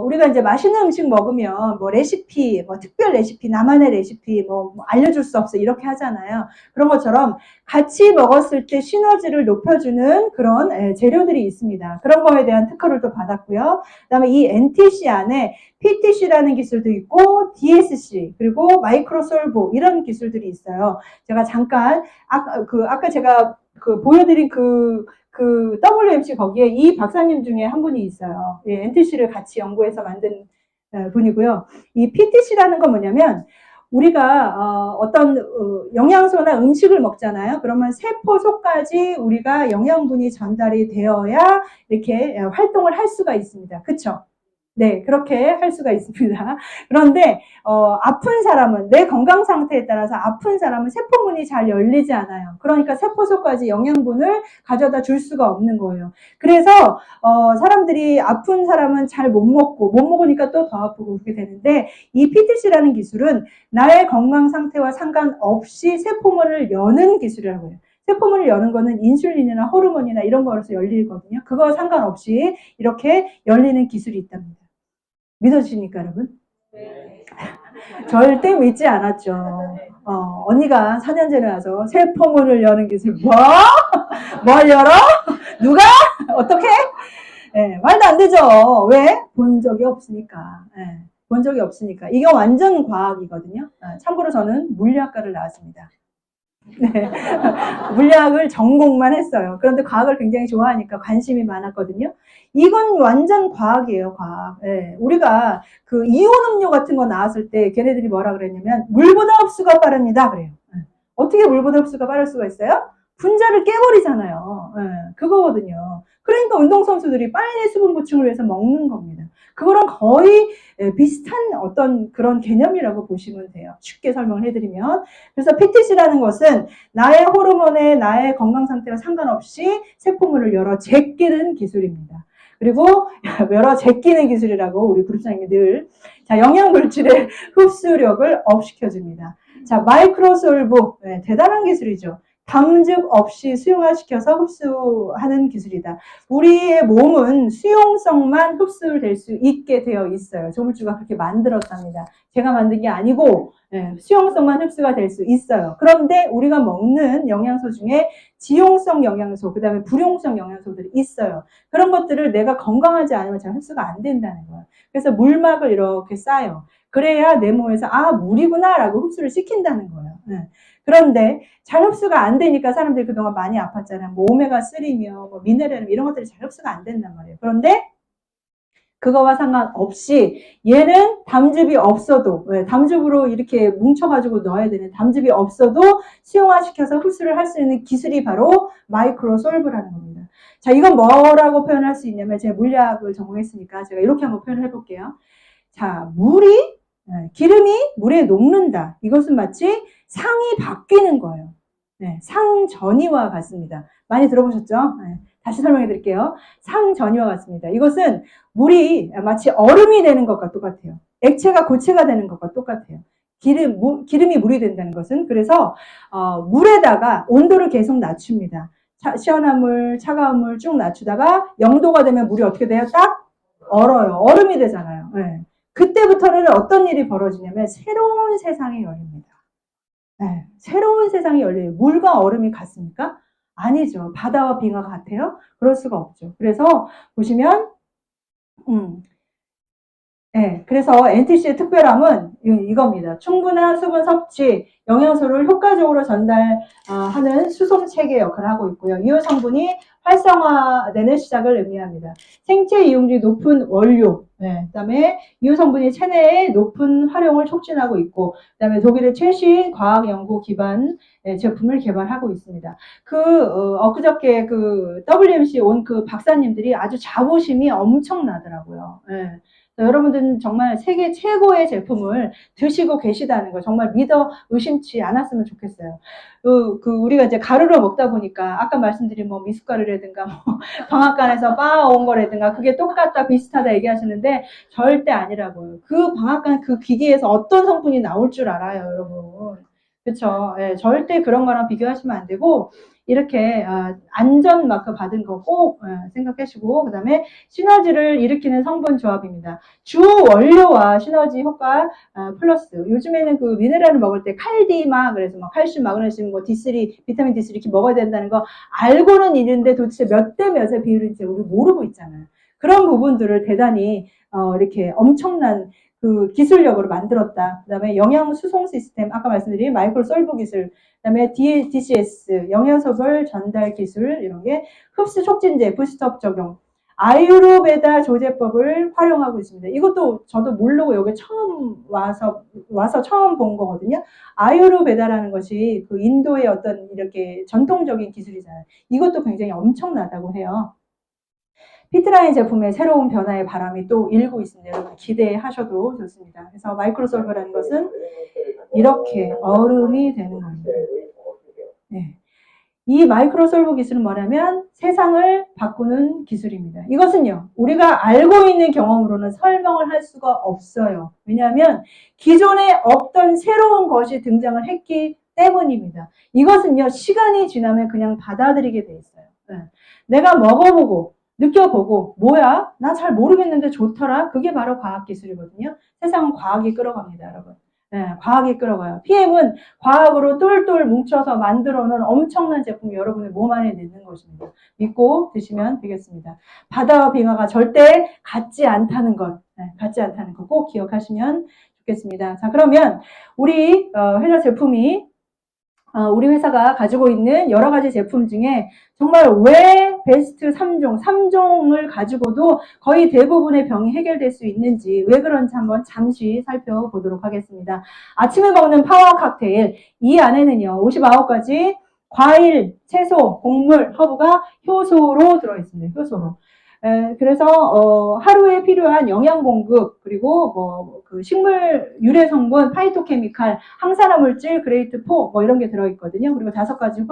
우리가 이제 맛있는 음식 먹으면 뭐 레시피, 뭐 특별 레시피, 나만의 레시피, 뭐 알려줄 수 없어 이렇게 하잖아요. 그런 것처럼 같이 먹었을 때 시너지를 높여주는 그런 재료들이 있습니다. 그런 거에 대한 특허를 또 받았고요. 그다음에 이 NTC 안에 PTC라는 기술도 있고 DSC 그리고 마이크로솔보 이런 기술들이 있어요. 제가 잠깐 아까 제가 보여드린 그 WMC 거기에 이 박사님 중에 한 분이 있어요. 예, NTC를 같이 연구해서 만든 분이고요. 이 PTC라는 건 뭐냐면 우리가 어떤 영양소나 음식을 먹잖아요. 그러면 세포 속까지 우리가 영양분이 전달이 되어야 이렇게 활동을 할 수가 있습니다. 그렇죠? 네, 그렇게 할 수가 있습니다. 그런데 아픈 사람은 내 건강 상태에 따라서 아픈 사람은 세포문이 잘 열리지 않아요. 그러니까 세포 속까지 영양분을 가져다 줄 수가 없는 거예요. 그래서 사람들이 아픈 사람은 잘 못 먹으니까 또 더 아프고 그렇게 되는데 이 PTC라는 기술은 나의 건강 상태와 상관없이 세포문을 여는 기술이라고 해요. 세포문을 여는 거는 인슐린이나 호르몬이나 이런 거로서 열리거든요. 그거 상관없이 이렇게 열리는 기술이 있답니다. 믿어지십니까, 여러분? 네. 절대 믿지 않았죠. 언니가 4년 전에 와서 세포문을 여는 기술, 뭐? 뭘 열어? 누가? 어떻게? 네, 말도 안 되죠. 왜? 본 적이 없으니까. 네, 본 적이 없으니까. 이게 완전 과학이거든요. 참고로 저는 물리학과를 나왔습니다. 네. 물리학을 전공만 했어요. 그런데 과학을 굉장히 좋아하니까 관심이 많았거든요. 이건 완전 과학이에요, 과학. 네. 우리가 그 이온 음료 같은 거 나왔을 때 걔네들이 뭐라 그랬냐면 물보다 흡수가 빠릅니다. 그래요. 어떻게 물보다 흡수가 빠를 수가 있어요? 분자를 깨버리잖아요. 예, 그거거든요. 그러니까 운동선수들이 빨리 수분 보충을 위해서 먹는 겁니다. 그거랑 거의 비슷한 어떤 그런 개념이라고 보시면 돼요. 쉽게 설명을 해드리면. 그래서 PTC라는 것은 나의 호르몬에 나의 건강 상태와 상관없이 세포물을 열어 제끼는 기술입니다. 그리고 열어 제끼는 기술이라고 우리 그룹장님이 늘 자, 영양물질의 흡수력을 업시켜줍니다. 자, 마이크로솔브 대단한 기술이죠. 담즙 없이 수용화시켜서 흡수하는 기술이다. 우리의 몸은 수용성만 흡수될 수 있게 되어 있어요. 조물주가 그렇게 만들었답니다. 제가 만든 게 아니고 수용성만 흡수가 될 수 있어요. 그런데 우리가 먹는 영양소 중에 지용성 영양소, 그 다음에 불용성 영양소들이 있어요. 그런 것들을 내가 건강하지 않으면 잘 흡수가 안 된다는 거예요. 그래서 물막을 이렇게 쌓아요. 그래야 내 몸에서 아 물이구나 라고 흡수를 시킨다는 거예요. 그런데 잘 흡수가 안 되니까 사람들이 그동안 많이 아팠잖아요. 뭐 오메가3며 뭐 미네랄 이런 것들이 잘 흡수가 안 된단 말이에요. 그런데 그거와 상관없이 얘는 담즙이 없어도 담즙으로 이렇게 뭉쳐가지고 넣어야 되는 담즙이 없어도 수용화시켜서 흡수를 할 수 있는 기술이 바로 마이크로솔브라는 겁니다. 자, 이건 뭐라고 표현할 수 있냐면 제가 물리학을 전공했으니까 제가 이렇게 한번 표현을 해볼게요. 자, 기름이 물에 녹는다. 이것은 마치 상이 바뀌는 거예요. 상전이와 같습니다. 많이 들어보셨죠? 다시 설명해 드릴게요. 상전이와 같습니다. 이것은 물이 마치 얼음이 되는 것과 똑같아요. 액체가 고체가 되는 것과 똑같아요. 기름이 물이 된다는 것은 그래서 물에다가 온도를 계속 낮춥니다. 시원한 물, 차가운 물 쭉 낮추다가 0도가 되면 물이 어떻게 돼요? 딱 얼어요. 얼음이 되잖아요. 그때부터는 어떤 일이 벌어지냐면 새로운 세상이 열립니다. 새로운 세상이 열려요. 물과 얼음이 같습니까? 아니죠. 바다와 빙하가 같아요? 그럴 수가 없죠. 그래서 보시면 그래서 NTC의 특별함은 이겁니다. 충분한 수분 섭취, 영양소를 효과적으로 전달하는 수송 체계 역할을 하고 있고요. 유효 성분이 활성화되는 시작을 의미합니다. 생체 이용률이 높은 원료, 그다음에 유효 성분이 체내의 높은 활용을 촉진하고 있고, 그다음에 독일의 최신 과학 연구 기반 제품을 개발하고 있습니다. 엊그저께 WMC 온 그 박사님들이 아주 자부심이 엄청나더라고요. 여러분들은 정말 세계 최고의 제품을 드시고 계시다는 거 정말 믿어 의심치 않았으면 좋겠어요. 우리가 이제 가루를 먹다 보니까 아까 말씀드린 뭐 미숫가루라든가 뭐 방앗간에서 빻아온 거라든가 그게 똑같다 비슷하다 얘기하시는데 절대 아니라고요. 그 방앗간 그 기계에서 어떤 성분이 나올 줄 알아요, 여러분. 그렇죠? 절대 그런 거랑 비교하시면 안 되고 이렇게 안전 마크 받은 거 꼭 생각하시고 그다음에 시너지를 일으키는 성분 조합입니다. 주 원료와 시너지 효과 플러스 요즘에는 그 미네랄을 먹을 때 칼디마 그래서 뭐 칼슘, 마그네슘, 뭐 D3, 비타민 D3 이렇게 먹어야 된다는 거 알고는 있는데 도대체 몇 대 몇의 비율인지 우리 모르고 있잖아요. 그런 부분들을 대단히 이렇게 엄청난 그 기술력으로 만들었다. 그 다음에 영양 수송 시스템, 아까 말씀드린 마이크로솔브 기술, 그 다음에 DCS, 영양소별 전달 기술, 이런 게 흡수 촉진제, 부스트업 적용, 아유르베다 조제법을 활용하고 있습니다. 이것도 저도 모르고 여기 처음 와서 처음 본 거거든요. 아유르베다라는 것이 그 인도의 어떤 이렇게 전통적인 기술이잖아요. 이것도 굉장히 엄청나다고 해요. 피트라인 제품의 새로운 변화의 바람이 또 일고 있습니다. 여러분 기대하셔도 좋습니다. 그래서 마이크로솔브라는 것은 이렇게 얼음이 되는 겁니다. 이 마이크로솔브 기술은 뭐냐면 세상을 바꾸는 기술입니다. 이것은요, 우리가 알고 있는 경험으로는 설명을 할 수가 없어요. 왜냐하면 기존에 없던 새로운 것이 등장을 했기 때문입니다. 이것은요, 시간이 지나면 그냥 받아들이게 돼 있어요. 내가 먹어보고 느껴보고 뭐야? 나 잘 모르겠는데 좋더라? 그게 바로 과학기술이거든요. 세상은 과학이 끌어갑니다, 여러분. 과학이 끌어가요. PM은 과학으로 똘똘 뭉쳐서 만들어 놓은 엄청난 제품이 여러분의 몸 안에 넣는 것입니다. 믿고 드시면 되겠습니다. 바다와 빙하가 절대 같지 않다는 것, 같지 않다는 거 꼭 기억하시면 좋겠습니다. 자, 그러면 우리 회사 제품이 우리 회사가 가지고 있는 여러 가지 제품 중에 정말 왜 베스트 3종을 가지고도 거의 대부분의 병이 해결될 수 있는지, 왜 그런지 한번 잠시 살펴보도록 하겠습니다. 아침에 먹는 파워 칵테일, 이 안에는요, 59가지 과일, 채소, 곡물, 허브가 효소로 들어있습니다. 효소로. 그래서 하루에 필요한 영양 공급, 그리고 그 식물 유래 성분, 파이토케미칼, 항산화 물질, 그레이트 4 이런 게 들어있거든요. 그리고 5가지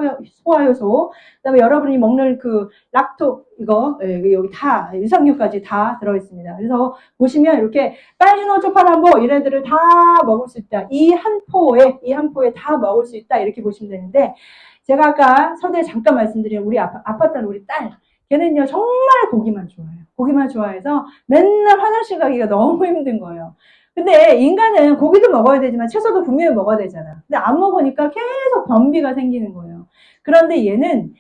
소화 효소, 그다음에 여러분이 먹는 그 락토 이거 여기 다 유산균까지 다 들어있습니다. 그래서 보시면 이렇게 빨주노초파남보 이래들을 다 먹을 수 있다. 이 한 포에 다 먹을 수 있다. 이렇게 보시면 되는데, 제가 아까 서두에 잠깐 말씀드린 우리 아팠던 우리 딸, 걔는요 정말 고기만 좋아해요. 고기만 좋아해서 맨날 화장실 가기가 너무 힘든 거예요. 근데 인간은 고기도 먹어야 되지만 채소도 분명히 먹어야 되잖아. 근데 안 먹으니까 계속 변비가 생기는 거예요. 그런데 얘는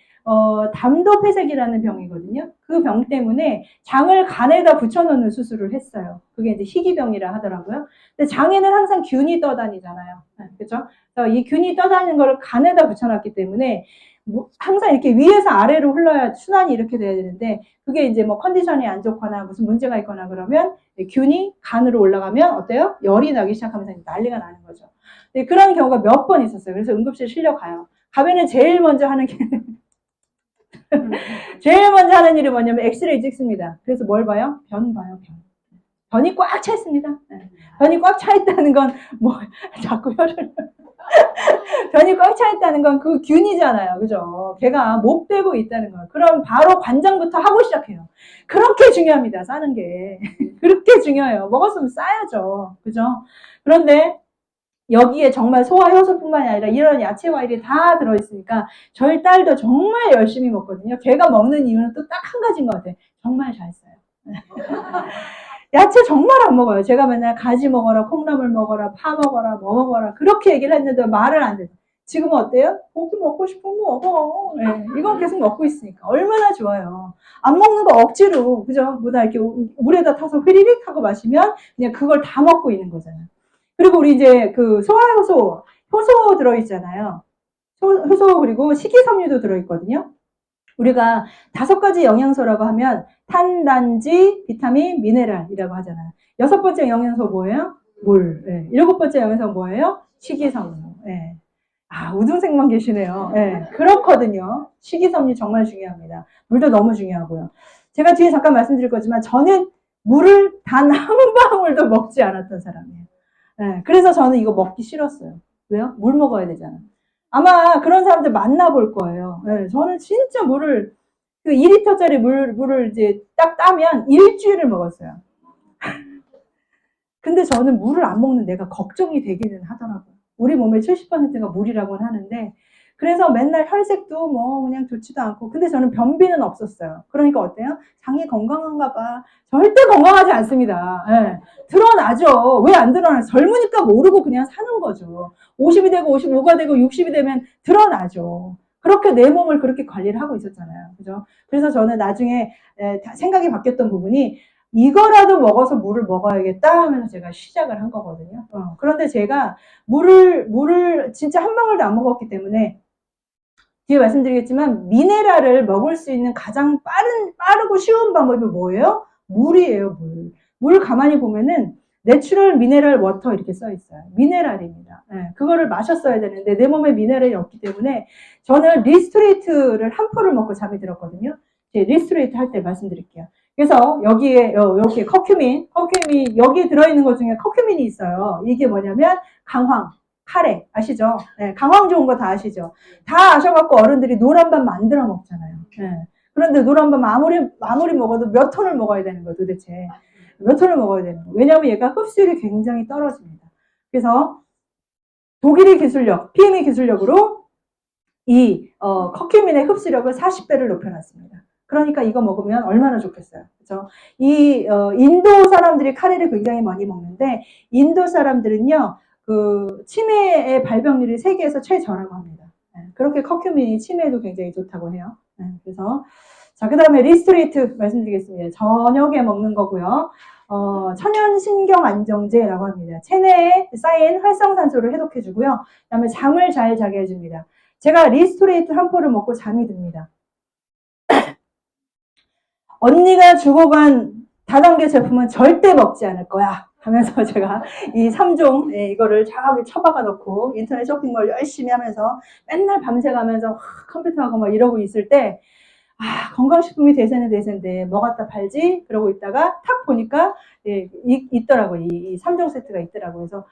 담도폐색이라는 병이거든요. 그 병 때문에 장을 간에다 붙여놓는 수술을 했어요. 그게 이제 희귀병이라 하더라고요. 근데 장에는 항상 균이 떠다니잖아요. 그렇죠? 이 균이 떠다니는 걸 간에다 붙여놨기 때문에 항상 이렇게 위에서 아래로 흘러야 순환이 이렇게 돼야 되는데, 그게 이제 뭐 컨디션이 안 좋거나 무슨 문제가 있거나 그러면 균이 간으로 올라가면 어때요? 열이 나기 시작하면서 난리가 나는 거죠. 그런 경우가 몇 번 있었어요. 그래서 응급실 실려가요. 가면은 제일 먼저 하는 게 제일 먼저 하는 일이 뭐냐면 엑스레이 찍습니다. 그래서 뭘 봐요? 변 봐요, 변. 변이 꽉 차 있습니다. 변이 꽉 차 있다는 건 뭐 자꾸 혀를 변이 꽉 차 있다는 건 그 균이잖아요. 그죠? 걔가 못 빼고 있다는 거예요. 그럼 바로 관장부터 하고 시작해요. 그렇게 중요합니다. 싸는 게. 그렇게 중요해요. 먹었으면 싸야죠. 그죠? 그런데 여기에 정말 소화효소뿐만이 아니라 이런 야채 과일이 다 들어있으니까 저희 딸도 정말 열심히 먹거든요. 걔가 먹는 이유는 또 딱 한 가지인 것 같아요. 정말 잘 써요. 야채 정말 안 먹어요. 제가 맨날 가지 먹어라, 콩나물 먹어라, 파 먹어라, 뭐 먹어라 그렇게 얘기를 했는데 말을 안 해요. 지금은 어때요? 고기 먹고 싶으면 먹어. 네, 이건 계속 먹고 있으니까 얼마나 좋아요. 안 먹는 거 억지로, 그죠? 뭐다 이렇게 물에다 타서 휘리릭 하고 마시면 그냥 그걸 다 먹고 있는 거잖아요. 그리고 우리 이제 그 소화효소, 효소 들어있잖아요. 효소 그리고 식이섬유도 들어있거든요. 우리가 5가지 영양소라고 하면 탄, 단지, 비타민, 미네랄이라고 하잖아요. 6번째 영양소 뭐예요? 물. 네. 7번째 영양소 뭐예요? 식이섬유. 네. 우등생만 계시네요. 네. 그렇거든요. 식이섬유 정말 중요합니다. 물도 너무 중요하고요. 제가 뒤에 잠깐 말씀드릴 거지만 저는 물을 단 한 방울도 먹지 않았던 사람이에요. 네. 그래서 저는 이거 먹기 싫었어요. 왜요? 물 먹어야 되잖아. 아마 그런 사람들 만나볼 거예요. 네, 저는 진짜 물을, 그 2리터짜리 물을 이제 딱 따면 일주일을 먹었어요. 근데 저는 물을 안 먹는 내가 걱정이 되기는 하더라고요. 우리 몸의 70%가 물이라고는 하는데, 그래서 맨날 혈색도 뭐 그냥 좋지도 않고, 근데 저는 변비는 없었어요. 그러니까 어때요? 장이 건강한가 봐. 절대 건강하지 않습니다. 네. 드러나죠. 왜 안 드러나요? 젊으니까 모르고 그냥 사는 거죠. 50이 되고 55가 되고 60이 되면 드러나죠. 그렇게 내 몸을 그렇게 관리를 하고 있었잖아요. 그죠? 그래서 저는 나중에 생각이 바뀌었던 부분이 이거라도 먹어서 물을 먹어야겠다 하면서 제가 시작을 한 거거든요. 그런데 제가 물을 진짜 한 방울도 안 먹었기 때문에 뒤에 말씀드리겠지만 미네랄을 먹을 수 있는 가장 빠르고 쉬운 방법이 뭐예요? 물이에요, 물. 물 가만히 보면은 내추럴 미네랄 워터 이렇게 써 있어요. 미네랄입니다. 네, 그거를 마셨어야 되는데 내 몸에 미네랄이 없기 때문에 저는 리스토레이트를 한 포를 먹고 잠이 들었거든요. 리스토레이트 할 때 말씀드릴게요. 그래서 여기에 이렇게 커큐민 여기에 들어있는 것 중에 커큐민이 있어요. 이게 뭐냐면 강황, 카레 아시죠? 네, 강황 좋은 거 다 아시죠? 다 아셔갖고 어른들이 노란밥 만들어 먹잖아요. 네. 그런데 노란밥 아무리 먹어도 몇 톤을 먹어야 되는 거예요, 도대체. 몇 톤을 먹어야 되는 거예요. 왜냐하면 얘가 흡수율이 굉장히 떨어집니다. 그래서 독일의 기술력, PM의 기술력으로 이 커큐민의 흡수력을 40배를 높여놨습니다. 그러니까 이거 먹으면 얼마나 좋겠어요. 그죠? 인도 사람들이 카레를 굉장히 많이 먹는데, 인도 사람들은요, 그 치매의 발병률이 세계에서 최저라고 합니다. 네, 그렇게 커큐민이 치매에도 굉장히 좋다고 해요. 네, 그래서 자, 그 다음에 리스토레이트 말씀드리겠습니다. 저녁에 먹는 거고요. 천연신경안정제라고 합니다. 체내에 쌓인 활성산소를 해독해주고요. 그 다음에 잠을 잘 자게 해줍니다. 제가 리스토레이트 한 포를 먹고 잠이 듭니다. 언니가 주고 간 다단계 제품은 절대 먹지 않을 거야 하면서 제가 이 3종 이거를 저기 처박아 놓고 인터넷 쇼핑몰 열심히 하면서 맨날 밤새 가면서 컴퓨터하고 막 이러고 있을 때 건강식품이 대세는 대세인데 뭐 갖다 팔지? 그러고 있다가 탁 보니까 있더라고요. 이 3종 세트가 있더라고요. 그래서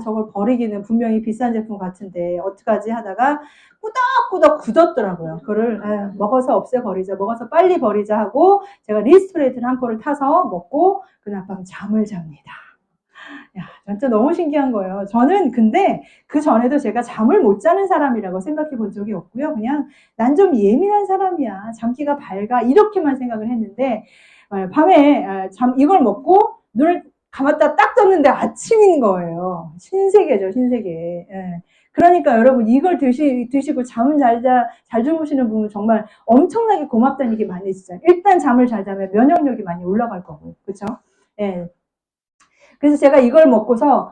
저걸 버리기는 분명히 비싼 제품 같은데 어떡하지 하다가 꾸덕꾸덕 굳었더라고요. 그거를 먹어서 없애버리자, 먹어서 빨리 버리자 하고 제가 리스토레이트를 한 포를 타서 먹고 그날 밤 잠을 잡니다. 야, 진짜 너무 신기한 거예요. 저는 근데 그 전에도 제가 잠을 못 자는 사람이라고 생각해 본 적이 없고요. 그냥 난 좀 예민한 사람이야. 잠기가 밝아. 이렇게만 생각을 했는데 밤에 이걸 먹고 눈을 감았다 딱 떴는데 아침인 거예요. 신세계죠, 신세계. 그러니까 여러분 이걸 드시고 잠은 잘 주무시는 분은 정말 엄청나게 고맙다는 얘기 많이 했어요. 일단 잠을 잘 자면 면역력이 많이 올라갈 거고요. 그렇죠? 예. 그래서 제가 이걸 먹고서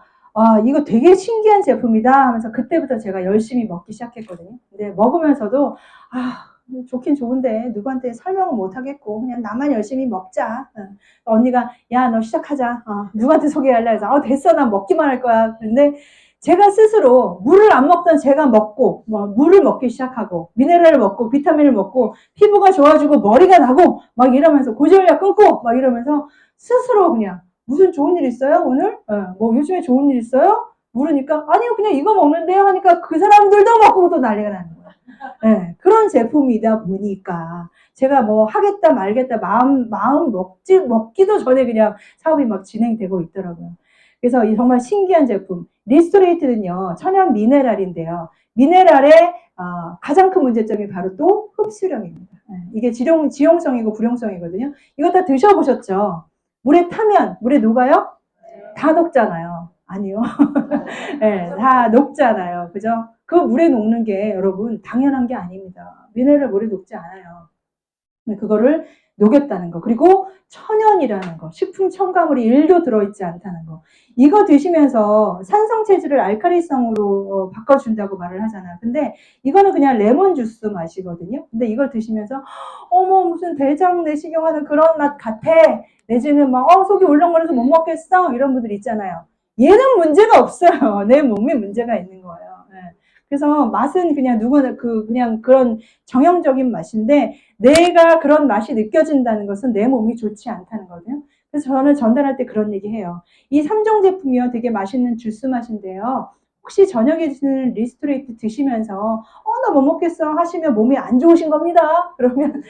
이거 되게 신기한 제품이다 하면서 그때부터 제가 열심히 먹기 시작했거든요. 근데 먹으면서도 좋긴 좋은데 누구한테 설명은 못 하겠고 그냥 나만 열심히 먹자. 언니가 야 너 시작하자. 누구한테 소개할래? 해서 됐어 난 먹기만 할 거야. 근데 제가 스스로 물을 안 먹던 제가 먹고 물을 먹기 시작하고 미네랄을 먹고 비타민을 먹고 피부가 좋아지고 머리가 나고 막 이러면서 고지혈약 끊고 막 이러면서 스스로 그냥 무슨 좋은 일 있어요 오늘? 뭐 요즘에 좋은 일 있어요? 물으니까 아니요 그냥 이거 먹는데요 하니까 그 사람들도 먹고 또 난리가 나는 거예요. 그런 제품이다 보니까 제가 뭐 하겠다 말겠다 마음 먹기도 전에 그냥 사업이 막 진행되고 있더라고요. 그래서 이 정말 신기한 제품 리스토레이트는요 천연 미네랄인데요. 미네랄의 가장 큰 문제점이 바로 또 흡수력입니다. 이게 지용성이고 불용성이거든요. 이거 다 드셔보셨죠? 물에 타면 물에 녹아요? 다 녹잖아요. 아니요. 다 녹잖아요. 그죠? 그 물에 녹는 게 여러분 당연한 게 아닙니다. 미네랄 물에 녹지 않아요. 그거를 녹였다는 거. 그리고 천연이라는 거. 식품 첨가물이 1도 들어있지 않다는 거. 이거 드시면서 산성 체질을 알칼리성으로 바꿔준다고 말을 하잖아요. 근데 이거는 그냥 레몬 주스 맛이거든요. 근데 이걸 드시면서 어머 무슨 대장 내시경하는 그런 맛 같아. 내지는 막 속이 울렁거려서 못 먹겠어. 이런 분들 있잖아요. 얘는 문제가 없어요. 내 몸에 문제가 있는 거예요. 그래서 맛은 그냥 누구나 그냥 그런 정형적인 맛인데 내가 그런 맛이 느껴진다는 것은 내 몸이 좋지 않다는 거거든요. 그래서 저는 전달할 때 그런 얘기 해요. 이 3종 제품이요. 되게 맛있는 주스 맛인데요. 혹시 저녁에 드시는 리스토레이트 드시면서 나 못 먹겠어 하시면 몸이 안 좋으신 겁니다. 그러면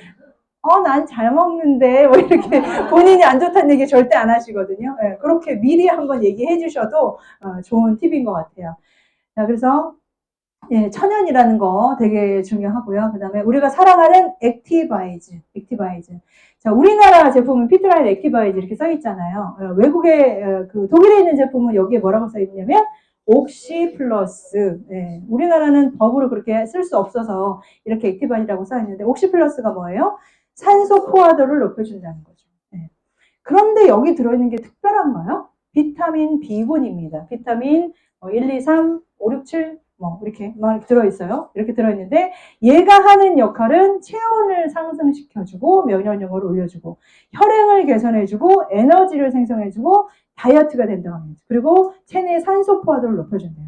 난 잘 먹는데 뭐 이렇게 본인이 안 좋다는 얘기 절대 안 하시거든요. 그렇게 미리 한번 얘기해 주셔도 좋은 팁인 것 같아요. 자, 그래서 천연이라는 거 되게 중요하고요. 그 다음에 우리가 사랑하는 액티바이즈. 자, 우리나라 제품은 피트라이트 액티바이즈 이렇게 써있잖아요. 외국의 그 독일에 있는 제품은 여기에 뭐라고 써있냐면 옥시 플러스. 우리나라는 법으로 그렇게 쓸 수 없어서 이렇게 액티바이즈라고 써있는데 옥시 플러스가 뭐예요? 산소 포화도를 높여준다는 거죠. 그런데 여기 들어있는 게 특별한가요? 비타민 B군입니다. 비타민 1, 2, 3, 5, 6, 7 이렇게 막 들어있어요. 이렇게 들어있는데 얘가 하는 역할은 체온을 상승시켜주고 면역력을 올려주고 혈행을 개선해주고 에너지를 생성해주고 다이어트가 된다고 합니다. 그리고 체내 산소 포화도를 높여준대요.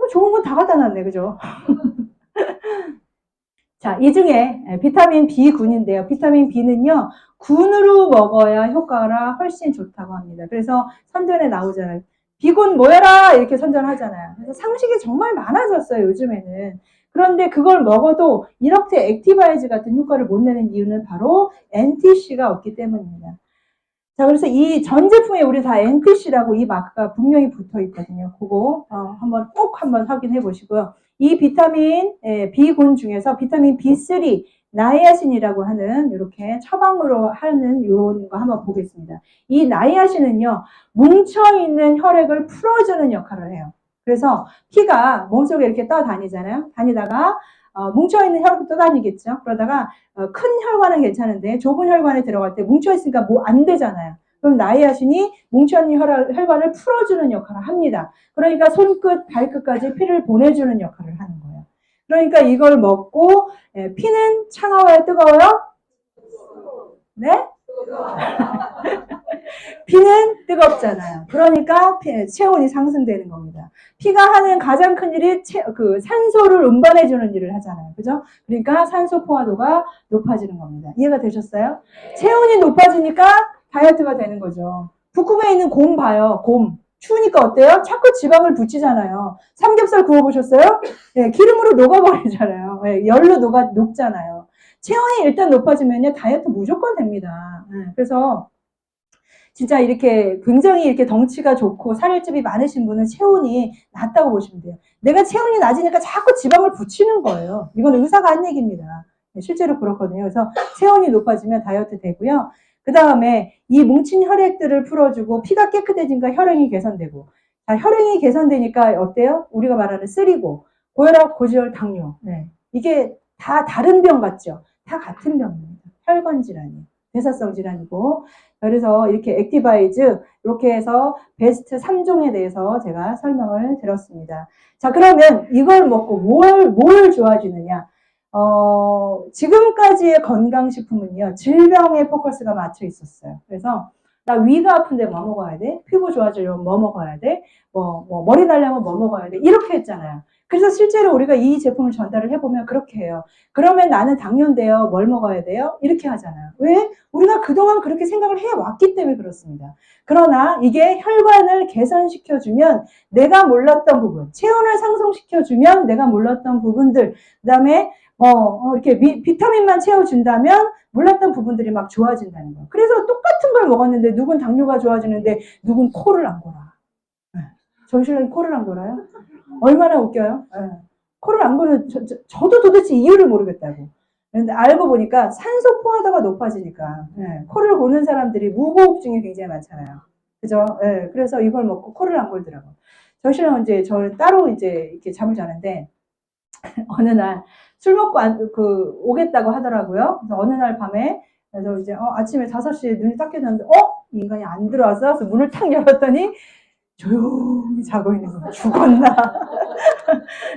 좋은 건 다 갖다 놨네. 그죠? 자, 이 중에 비타민 B군인데요. 비타민 B는요. 군으로 먹어야 효과가 훨씬 좋다고 합니다. 그래서 선전에 나오잖아요. 비군 모여라 이렇게 선전하잖아요. 그래서 상식이 정말 많아졌어요. 요즘에는. 그런데 그걸 먹어도 이렇게 액티바이즈 같은 효과를 못 내는 이유는 바로 NTC가 없기 때문입니다. 자, 그래서 이 전 제품에 우리 다 NTC라고 이 마크가 분명히 붙어 있거든요. 그거 꼭 한번 확인해 보시고요. 이 비타민 B군 중에서 비타민 B3 나이아신이라고 하는 이렇게 처방으로 하는 이런 거 한번 보겠습니다. 이 나이아신은요. 뭉쳐있는 혈액을 풀어주는 역할을 해요. 그래서 피가 몸속에 이렇게 떠다니잖아요. 다니다가 뭉쳐있는 혈액도 떠다니겠죠. 그러다가 큰 혈관은 괜찮은데 좁은 혈관에 들어갈 때 뭉쳐있으니까 뭐 안 되잖아요. 그럼 나이아신이 뭉쳐있는 혈관을 풀어주는 역할을 합니다. 그러니까 손끝, 발끝까지 피를 보내주는 역할을 하는 거예요. 그러니까 이걸 먹고 피는 차가워요, 뜨거워요? 네? 피는 뜨겁잖아요. 그러니까 체온이 상승되는 겁니다. 피가 하는 가장 큰 일이 산소를 운반해주는 일을 하잖아요. 그죠? 그러니까 산소 포화도가 높아지는 겁니다. 이해가 되셨어요? 체온이 높아지니까 다이어트가 되는 거죠. 북극에 있는 곰 봐요. 곰. 추우니까 어때요? 자꾸 지방을 붙이잖아요. 삼겹살 구워보셨어요? 네, 기름으로 녹아버리잖아요. 네, 열로 녹잖아요. 체온이 일단 높아지면요, 다이어트 무조건 됩니다. 네, 그래서 진짜 이렇게 굉장히 이렇게 덩치가 좋고 살집이 많으신 분은 체온이 낮다고 보시면 돼요. 내가 체온이 낮으니까 자꾸 지방을 붙이는 거예요. 이건 의사가 한 얘기입니다. 실제로 그렇거든요. 그래서 체온이 높아지면 다이어트 되고요. 그 다음에 이 뭉친 혈액들을 풀어주고 피가 깨끗해지니까 혈행이 개선되고, 자, 혈행이 개선되니까 어때요? 우리가 말하는 쓰리고, 고혈압, 고지혈, 당뇨. 네. 이게 다 다른 병 같죠? 다 같은 병입니다. 혈관 질환이에요. 대사성 질환이고. 그래서 이렇게 액티바이즈 이렇게 해서 베스트 3종에 대해서 제가 설명을 드렸습니다. 자, 그러면 이걸 먹고 뭘 좋아지느냐? 지금까지의 건강식품은요, 질병에 포커스가 맞춰 있었어요. 그래서 나 위가 아픈데 뭐 먹어야 돼? 피부 좋아지려면 뭐 먹어야 돼? 머리 날려면 뭐 먹어야 돼? 이렇게 했잖아요. 그래서 실제로 우리가 이 제품을 전달을 해보면 그렇게 해요. 그러면 나는 당뇨인데요. 뭘 먹어야 돼요? 이렇게 하잖아요. 왜? 우리가 그동안 그렇게 생각을 해왔기 때문에 그렇습니다. 그러나 이게 혈관을 개선시켜주면 내가 몰랐던 부분, 체온을 상승시켜주면 내가 몰랐던 부분들, 그 다음에 이렇게 비타민만 채워준다면 몰랐던 부분들이 막 좋아진다는 거예요. 그래서 똑같은 걸 먹었는데 누군 당뇨가 좋아지는데 누군 코를 안 골아. 정신력이 코를 안 골아요? 얼마나 웃겨요? 네. 코를 안 고는 저도 도대체 이유를 모르겠다고. 그런데 알고 보니까 산소 포화도가 높아지니까 네. 코를 고는 사람들이 무호흡증이 굉장히 많잖아요. 그죠? 네. 그래서 이걸 먹고 코를 안 골더라고. 저는 이제 저는 따로 이제 이렇게 잠을 자는데 어느 날 술 먹고 오겠다고 하더라고요. 그래서 어느 날 밤에 그래서 이제 아침에 5시에 눈이 딱 켜졌는데 이 인간이 안 들어와서 그래서 문을 탁 열었더니 조용히 자고 있는 거예요. 죽었나?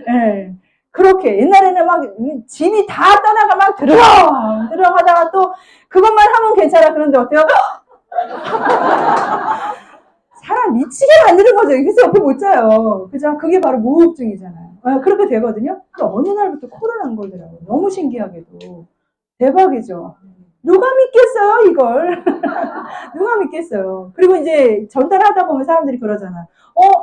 네. 그렇게 옛날에는 막 짐이 다 떠나가 막 들어가다가 또 그것만 하면 괜찮아. 그런데 어때요? 사람 미치게 만드는 거죠. 그래서 옆에 못 자요. 그죠? 그게 바로 무호흡증이잖아요. 그렇게 되거든요. 근데 어느 날부터 코를 안 걸더라고요. 너무 신기하게도. 대박이죠. 누가 믿겠어요, 이걸? 누가 믿겠어요? 그리고 이제 전달하다 보면 사람들이 그러잖아.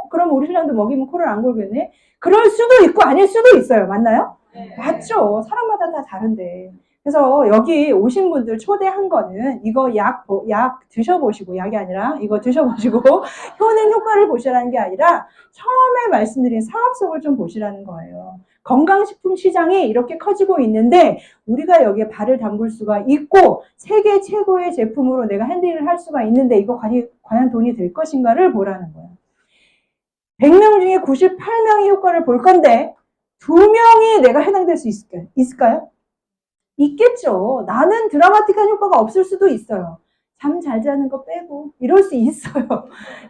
그럼 우리 신랑도 먹이면 코를 안 골겠네? 그럴 수도 있고 아닐 수도 있어요. 맞나요? 네. 맞죠. 사람마다 다 다른데. 그래서 여기 오신 분들 초대한 거는 이거 약 드셔보시고, 약이 아니라 이거 드셔보시고 효능 효과를 보시라는 게 아니라 처음에 말씀드린 사업성을 좀 보시라는 거예요. 건강식품 시장이 이렇게 커지고 있는데 우리가 여기에 발을 담글 수가 있고 세계 최고의 제품으로 내가 핸들을 할 수가 있는데 이거 과연 돈이 될 것인가를 보라는 거예요. 100명 중에 98명이 효과를 볼 건데 2명이 내가 해당될 수 있을까요? 있겠죠. 나는 드라마틱한 효과가 없을 수도 있어요. 잠 잘 자는 거 빼고 이럴 수 있어요.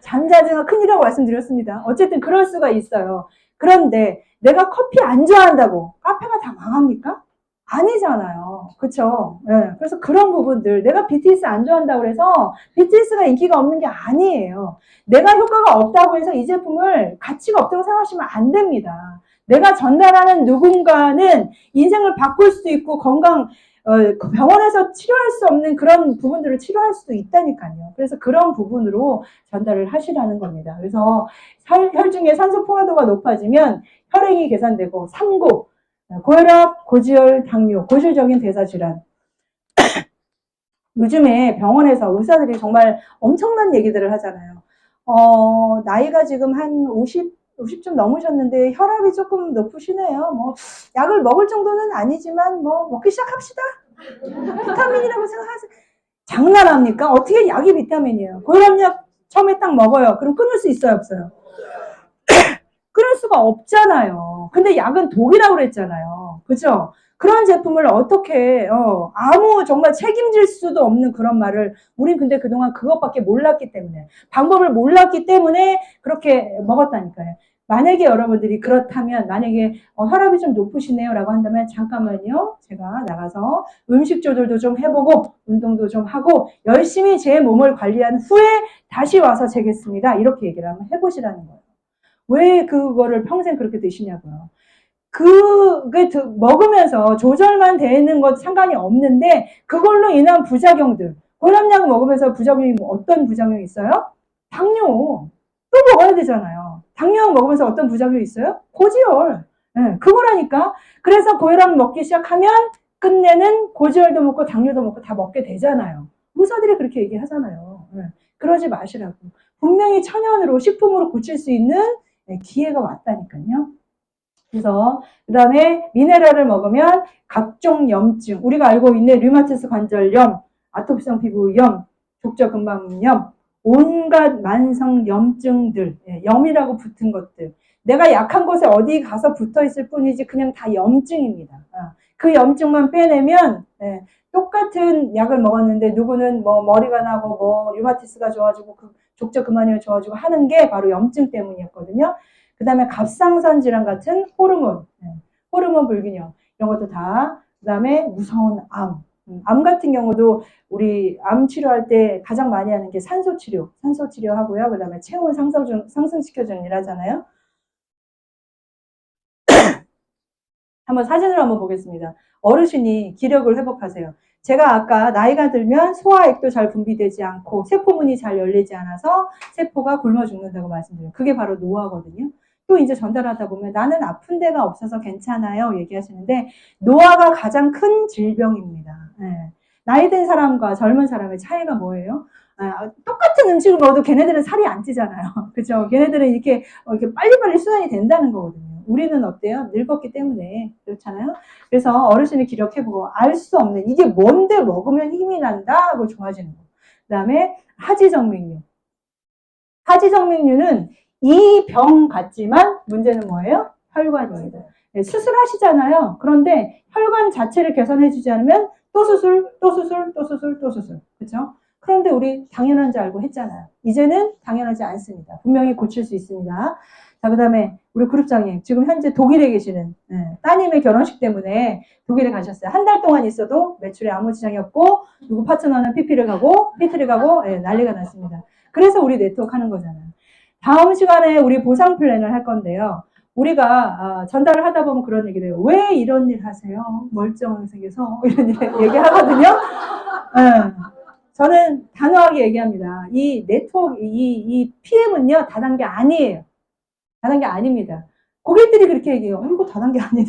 잠 자는 거 큰일이라고 말씀드렸습니다. 어쨌든 그럴 수가 있어요. 그런데 내가 커피 안 좋아한다고 카페가 다 망합니까? 아니잖아요. 그쵸? 네. 그래서 그런 부분들, 내가 BTS 안 좋아한다고 해서 BTS가 인기가 없는 게 아니에요. 내가 효과가 없다고 해서 이 제품을 가치가 없다고 생각하시면 안 됩니다. 내가 전달하는 누군가는 인생을 바꿀 수도 있고 병원에서 치료할 수 없는 그런 부분들을 치료할 수도 있다니까요. 그래서 그런 부분으로 전달을 하시라는 겁니다. 그래서 혈중의 산소 포화도가 높아지면 혈행이 개선되고 삼고, 고혈압, 고지혈, 당뇨, 고실적인 대사질환. 요즘에 병원에서 의사들이 정말 엄청난 얘기들을 하잖아요. 나이가 지금 한 50좀 넘으셨는데 혈압이 조금 높으시네요. 뭐 약을 먹을 정도는 아니지만 뭐 먹기 시작합시다. 비타민이라고 생각하세요. 장난합니까? 어떻게 약이 비타민이에요? 고혈압약 처음에 딱 먹어요. 그럼 끊을 수 있어요, 없어요? 끊을 수가 없잖아요. 근데 약은 독이라고 그랬잖아요. 그죠? 그런 제품을 어떻게 아무 정말 책임질 수도 없는 그런 말을 우린 근데 그동안 그것밖에 몰랐기 때문에 방법을 몰랐기 때문에 그렇게 먹었다니까요. 만약에 여러분들이 그렇다면 만약에 혈압이 좀 높으시네요 라고 한다면 잠깐만요. 제가 나가서 음식 조절도 좀 해보고 운동도 좀 하고 열심히 제 몸을 관리한 후에 다시 와서 재겠습니다. 이렇게 얘기를 한번 해보시라는 거예요. 왜 그거를 평생 그렇게 드시냐고요. 그게 먹으면서 조절만 되는 것 상관이 없는데 그걸로 인한 부작용들 고혈압약 먹으면서 부작용이 어떤 부작용이 있어요? 당뇨 또 먹어야 되잖아요. 당뇨약 먹으면서 어떤 부작용이 있어요? 고지혈. 네, 그거라니까. 그래서 고혈압 먹기 시작하면 끝내는 고지혈도 먹고 당뇨도 먹고 다 먹게 되잖아요. 의사들이 그렇게 얘기하잖아요. 네, 그러지 마시라고. 분명히 천연으로 식품으로 고칠 수 있는 기회가 왔다니까요. 그래서 그 다음에 미네랄을 먹으면 각종 염증, 우리가 알고 있는 류마티스 관절염, 아토피성 피부염, 족저근막염, 온갖 만성 염증들, 염이라고 붙은 것들. 내가 약한 곳에 어디 가서 붙어 있을 뿐이지 그냥 다 염증입니다. 그 염증만 빼내면 똑같은 약을 먹었는데 누구는 뭐 머리가 나고 뭐 류마티스가 좋아지고 족저근막염이 좋아지고 하는 게 바로 염증 때문이었거든요. 그 다음에 갑상선 질환 같은 호르몬, 호르몬 불균형 이런 것도 다. 그 다음에 무서운 암 같은 경우도 우리 암 치료할 때 가장 많이 하는 게 산소 치료하고요. 그 다음에 체온 상승시켜주는 일 하잖아요. 한번 사진으로 한번 보겠습니다. 어르신이 기력을 회복하세요. 제가 아까 나이가 들면 소화액도 잘 분비되지 않고 세포문이 잘 열리지 않아서 세포가 굶어 죽는다고 말씀드려요. 그게 바로 노화거든요. 또 이제 전달하다 보면 나는 아픈 데가 없어서 괜찮아요 얘기하시는데 노화가 가장 큰 질병입니다. 네. 나이 든 사람과 젊은 사람의 차이가 뭐예요? 똑같은 음식을 먹어도 걔네들은 살이 안 찌잖아요. 그죠? 걔네들은 이렇게 빨리빨리 순환이 된다는 거거든요. 우리는 어때요? 늙었기 때문에 그렇잖아요. 그래서 어르신이 기력해보고 알 수 없는 이게 뭔데 먹으면 힘이 난다 하고 좋아지는 거. 그 다음에 하지정맥류. 하지정맥류는 이 병 같지만 문제는 뭐예요? 혈관입니다. 네, 수술하시잖아요. 그런데 혈관 자체를 개선해주지 않으면 또 수술, 또 수술, 또 수술, 또 수술. 그렇죠? 그런데 우리 당연한 줄 알고 했잖아요. 이제는 당연하지 않습니다. 분명히 고칠 수 있습니다. 자, 그 다음에 우리 그룹장님 지금 현재 독일에 계시는 따님의 결혼식 때문에 독일에 가셨어요. 한 달 동안 있어도 매출에 아무 지장이 없고 누구 파트너는 PT를 가고 난리가 났습니다. 그래서 우리 네트워크 하는 거잖아요. 다음 시간에 우리 보상 플랜을 할 건데요. 우리가 전달을 하다 보면 그런 얘기를 해요. 왜 이런 일 하세요? 멀쩡하게 생겨서 이런 얘기하거든요. 저는 단호하게 얘기합니다. 이 네트워크, 이 PM은요, 다단계 아니에요. 다단계 아닙니다. 고객들이 그렇게 얘기해요. 이거 다단계 아니네.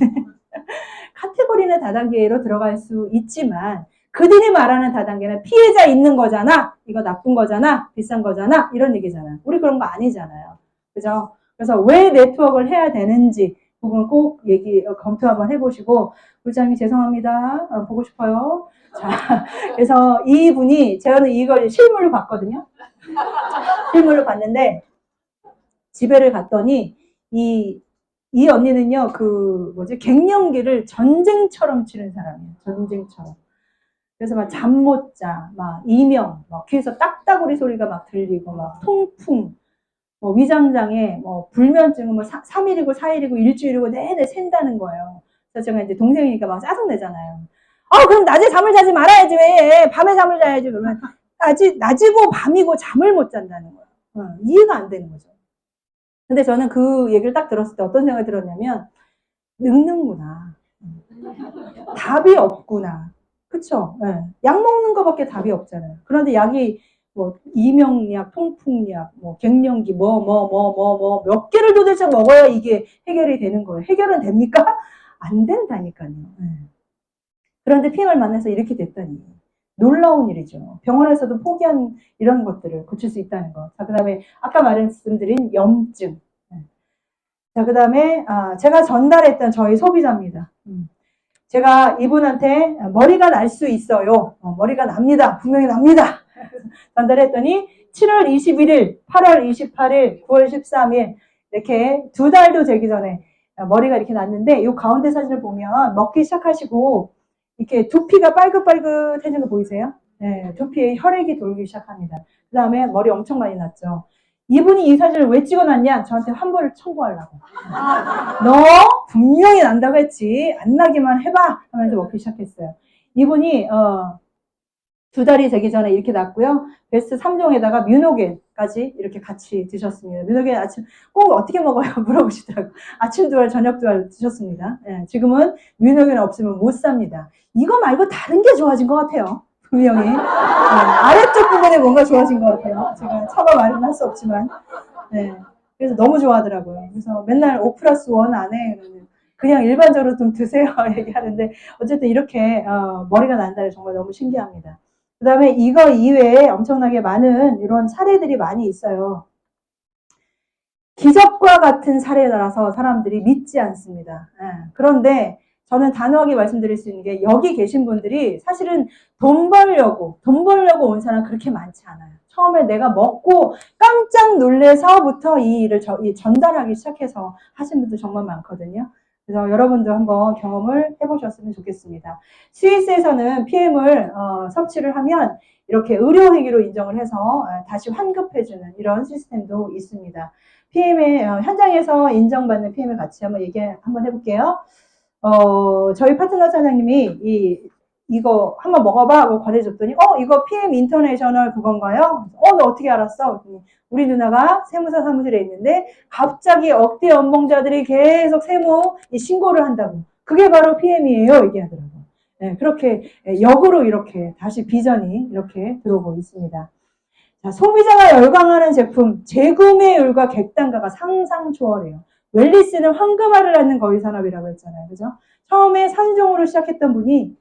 카테고리는 다단계로 들어갈 수 있지만 그들이 말하는 다단계는 피해자 있는 거잖아. 이거 나쁜 거잖아. 비싼 거잖아. 이런 얘기잖아. 우리 그런 거 아니잖아요. 그죠? 그래서 왜 네트워크를 해야 되는지 부분 꼭 검토 한번 해보시고 부장님 죄송합니다. 보고 싶어요. 자, 그래서 이분이 저는 이걸 실물로 봤거든요. 실물로 봤는데 집에를 갔더니 이 언니는요, 갱년기를 전쟁처럼 치른 사람이에요. 전쟁처럼. 그래서 막 잠 못 자, 막 이명, 막 귀에서 딱따구리 소리가 막 들리고, 막 통풍, 뭐 위장장애, 뭐 불면증은 뭐 3일이고 4일이고 일주일이고 내내 샌다는 거예요. 그래서 제가 이제 동생이니까 막 짜증내잖아요. 그럼 낮에 잠을 자지 말아야지 왜? 밤에 잠을 자야지. 그러면 낮이고 밤이고 잠을 못 잔다는 거예요. 이해가 안 되는 거죠. 근데 저는 그 얘기를 딱 들었을 때 어떤 생각이 들었냐면 늙는구나. 답이 없구나. 그쵸? 네. 약 먹는 거밖에 답이 없잖아요. 그런데 약이 뭐 이명약, 통풍약, 뭐 갱년기, 몇 개를 도대체 먹어야 이게 해결이 되는 거예요. 해결은 됩니까? 안 된다니까요. 네. 그런데 PM을 만나서 이렇게 됐다니. 놀라운 일이죠. 병원에서도 포기한 이런 것들을 고칠 수 있다는 거. 자, 그 다음에 아까 말씀드린 염증. 자, 그 다음에 제가 전달했던 저희 소비자입니다. 제가 이분한테 머리가 날 수 있어요. 머리가 납니다. 분명히 납니다. 전달했더니 7월 21일, 8월 28일, 9월 13일 이렇게 2달도 되기 전에 머리가 이렇게 났는데 이 가운데 사진을 보면 먹기 시작하시고 이렇게 두피가 빨긋빨긋해지는 거 보이세요? 네, 두피에 혈액이 돌기 시작합니다. 그 다음에 머리 엄청 많이 났죠. 이분이 이 사진을 왜 찍어놨냐? 저한테 환불을 청구하려고. 너 분명히 난다고 했지. 안 나기만 해봐. 하면서 먹기 시작했어요. 이분이 2달이 되기 전에 이렇게 났고요. 베스트 3종에다가 뮤노겐까지 이렇게 같이 드셨습니다. 뮤노겐 아침 꼭 어떻게 먹어요? 물어보시더라고요. 아침 2알, 저녁 2알 드셨습니다. 예, 지금은 뮤노겐 없으면 못 삽니다. 이거 말고 다른 게 좋아진 것 같아요. 분명히. 아래쪽 부분에 뭔가 좋아진 것 같아요. 제가 차마 말은 할 수 없지만. 네. 그래서 너무 좋아하더라고요. 그래서 맨날 5+1 안에 그냥 일반적으로 좀 드세요 얘기하는데 어쨌든 이렇게 머리가 난다는 정말 너무 신기합니다. 그 다음에 이거 이외에 엄청나게 많은 이런 사례들이 많이 있어요. 기적과 같은 사례라서 사람들이 믿지 않습니다. 그런데 저는 단호하게 말씀드릴 수 있는 게 여기 계신 분들이 사실은 돈 벌려고 온 사람 그렇게 많지 않아요. 처음에 내가 먹고 깜짝 놀래서부터 이 일을 전달하기 시작해서 하신 분들 정말 많거든요. 그래서 여러분도 한번 경험을 해보셨으면 좋겠습니다. 스위스에서는 PM을 섭취를 하면 이렇게 의료회계로 인정을 해서 다시 환급해주는 이런 시스템도 있습니다. PM의 현장에서 인정받는 PM을 같이 한번 한번 해볼게요. 저희 파트너 사장님이 이거 한번 먹어봐 하고 권해줬더니 이거 PM 인터내셔널 그건가요? 너 어떻게 알았어? 우리 누나가 세무사 사무실에 있는데 갑자기 억대 연봉자들이 계속 세무 신고를 한다고. 그게 바로 PM이에요. 얘기하더라고요. 네, 그렇게 역으로 이렇게 다시 비전이 이렇게 들어오고 있습니다. 자, 소비자가 열광하는 제품 재구매율과 객단가가 상상 초월해요. 웰리스는 황금알을 낳는 거위 산업이라고 했잖아요. 그죠? 처음에 3종으로 시작했던 분이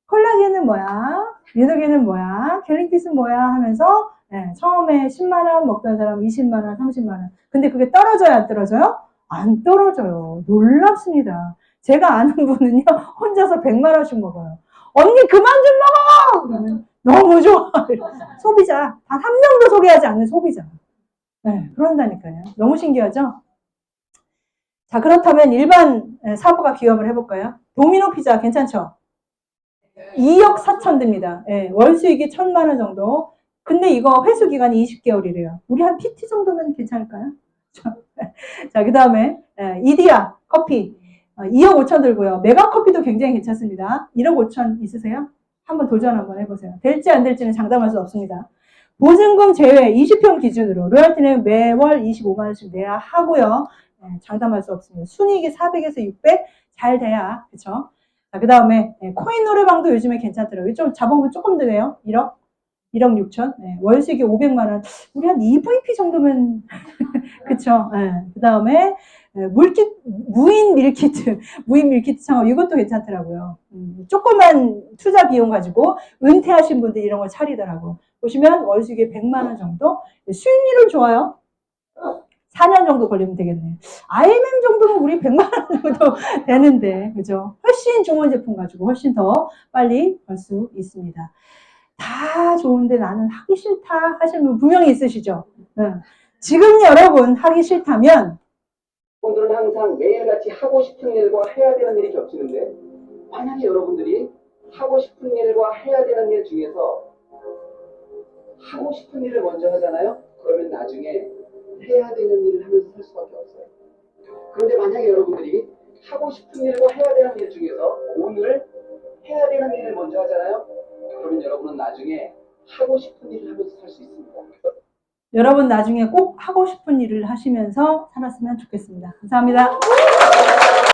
콜라겐은 뭐야? 뮤노겐은 뭐야? 갤링티스는 뭐야? 하면서 처음에 10만 원 먹던 사람 20만 원, 30만 원. 근데 그게 떨어져요, 안 떨어져요? 안 떨어져요. 놀랍습니다. 제가 아는 분은요, 혼자서 100만 원씩 먹어요. 언니 그만 좀 먹어! 그러면 너무 좋아. 소비자. 단 한 명도 소개하지 않는 소비자. 네, 그런다니까요. 너무 신기하죠? 자, 그렇다면 일반 사부가 비교를 해볼까요? 도미노 피자 괜찮죠? 2억 4천 듭니다. 네, 월 수익이 1,000만 원 정도. 근데 이거 회수 기간이 20개월이래요. 우리 한 PT 정도면 괜찮을까요? 자, 그 다음에 이디야 커피 2억 5천 들고요. 메가 커피도 굉장히 괜찮습니다. 1억 5천 있으세요? 한번 도전 한번 해보세요. 될지 안 될지는 장담할 수 없습니다. 보증금 제외 20평 기준으로 로열티는 매월 25만 원씩 내야 하고요. 장담할 수 없습니다. 순이익이 400에서 600 잘 돼야 그렇죠. 자, 그 다음에 코인 노래방도 요즘에 괜찮더라고요. 좀 자본금 조금 드네요. 1억 6천. 월 수익이 500만 원. 우리 한 EVP 정도면 그쵸. 그 다음에 무인 밀키트 창업 이것도 괜찮더라고요. 조그만 투자 비용 가지고 은퇴하신 분들 이런 걸 차리더라고. 보시면 월 수익이 100만 원 정도. 수익률은 좋아요. 4년 정도 걸리면 되겠네. IMM 정도면 우리 100만 원 정도 되는데, 그죠? 훨씬 좋은 제품 가지고 훨씬 더 빨리 벌 수 있습니다. 다 좋은데 나는 하기 싫다 하시는 분 분명히 있으시죠? 지금 여러분 하기 싫다면 분들은 항상 매일같이 하고 싶은 일과 해야 되는 일이 겹치는데 만약에 여러분들이 하고 싶은 일과 해야 되는 일 중에서 하고 싶은 일을 먼저 하잖아요. 그러면 나중에 해야 되는 일을 하면서 살 수밖에 없어요. 그런데 만약에 여러분들이 하고 싶은 일과 해야 되는 일 중에서 오늘 해야 되는 일을 먼저 하잖아요. 그러면 여러분은 나중에 하고 싶은 일을 하면서 살 수 있습니다. 여러분 나중에 꼭 하고 싶은 일을 하시면서 살았으면 좋겠습니다. 감사합니다.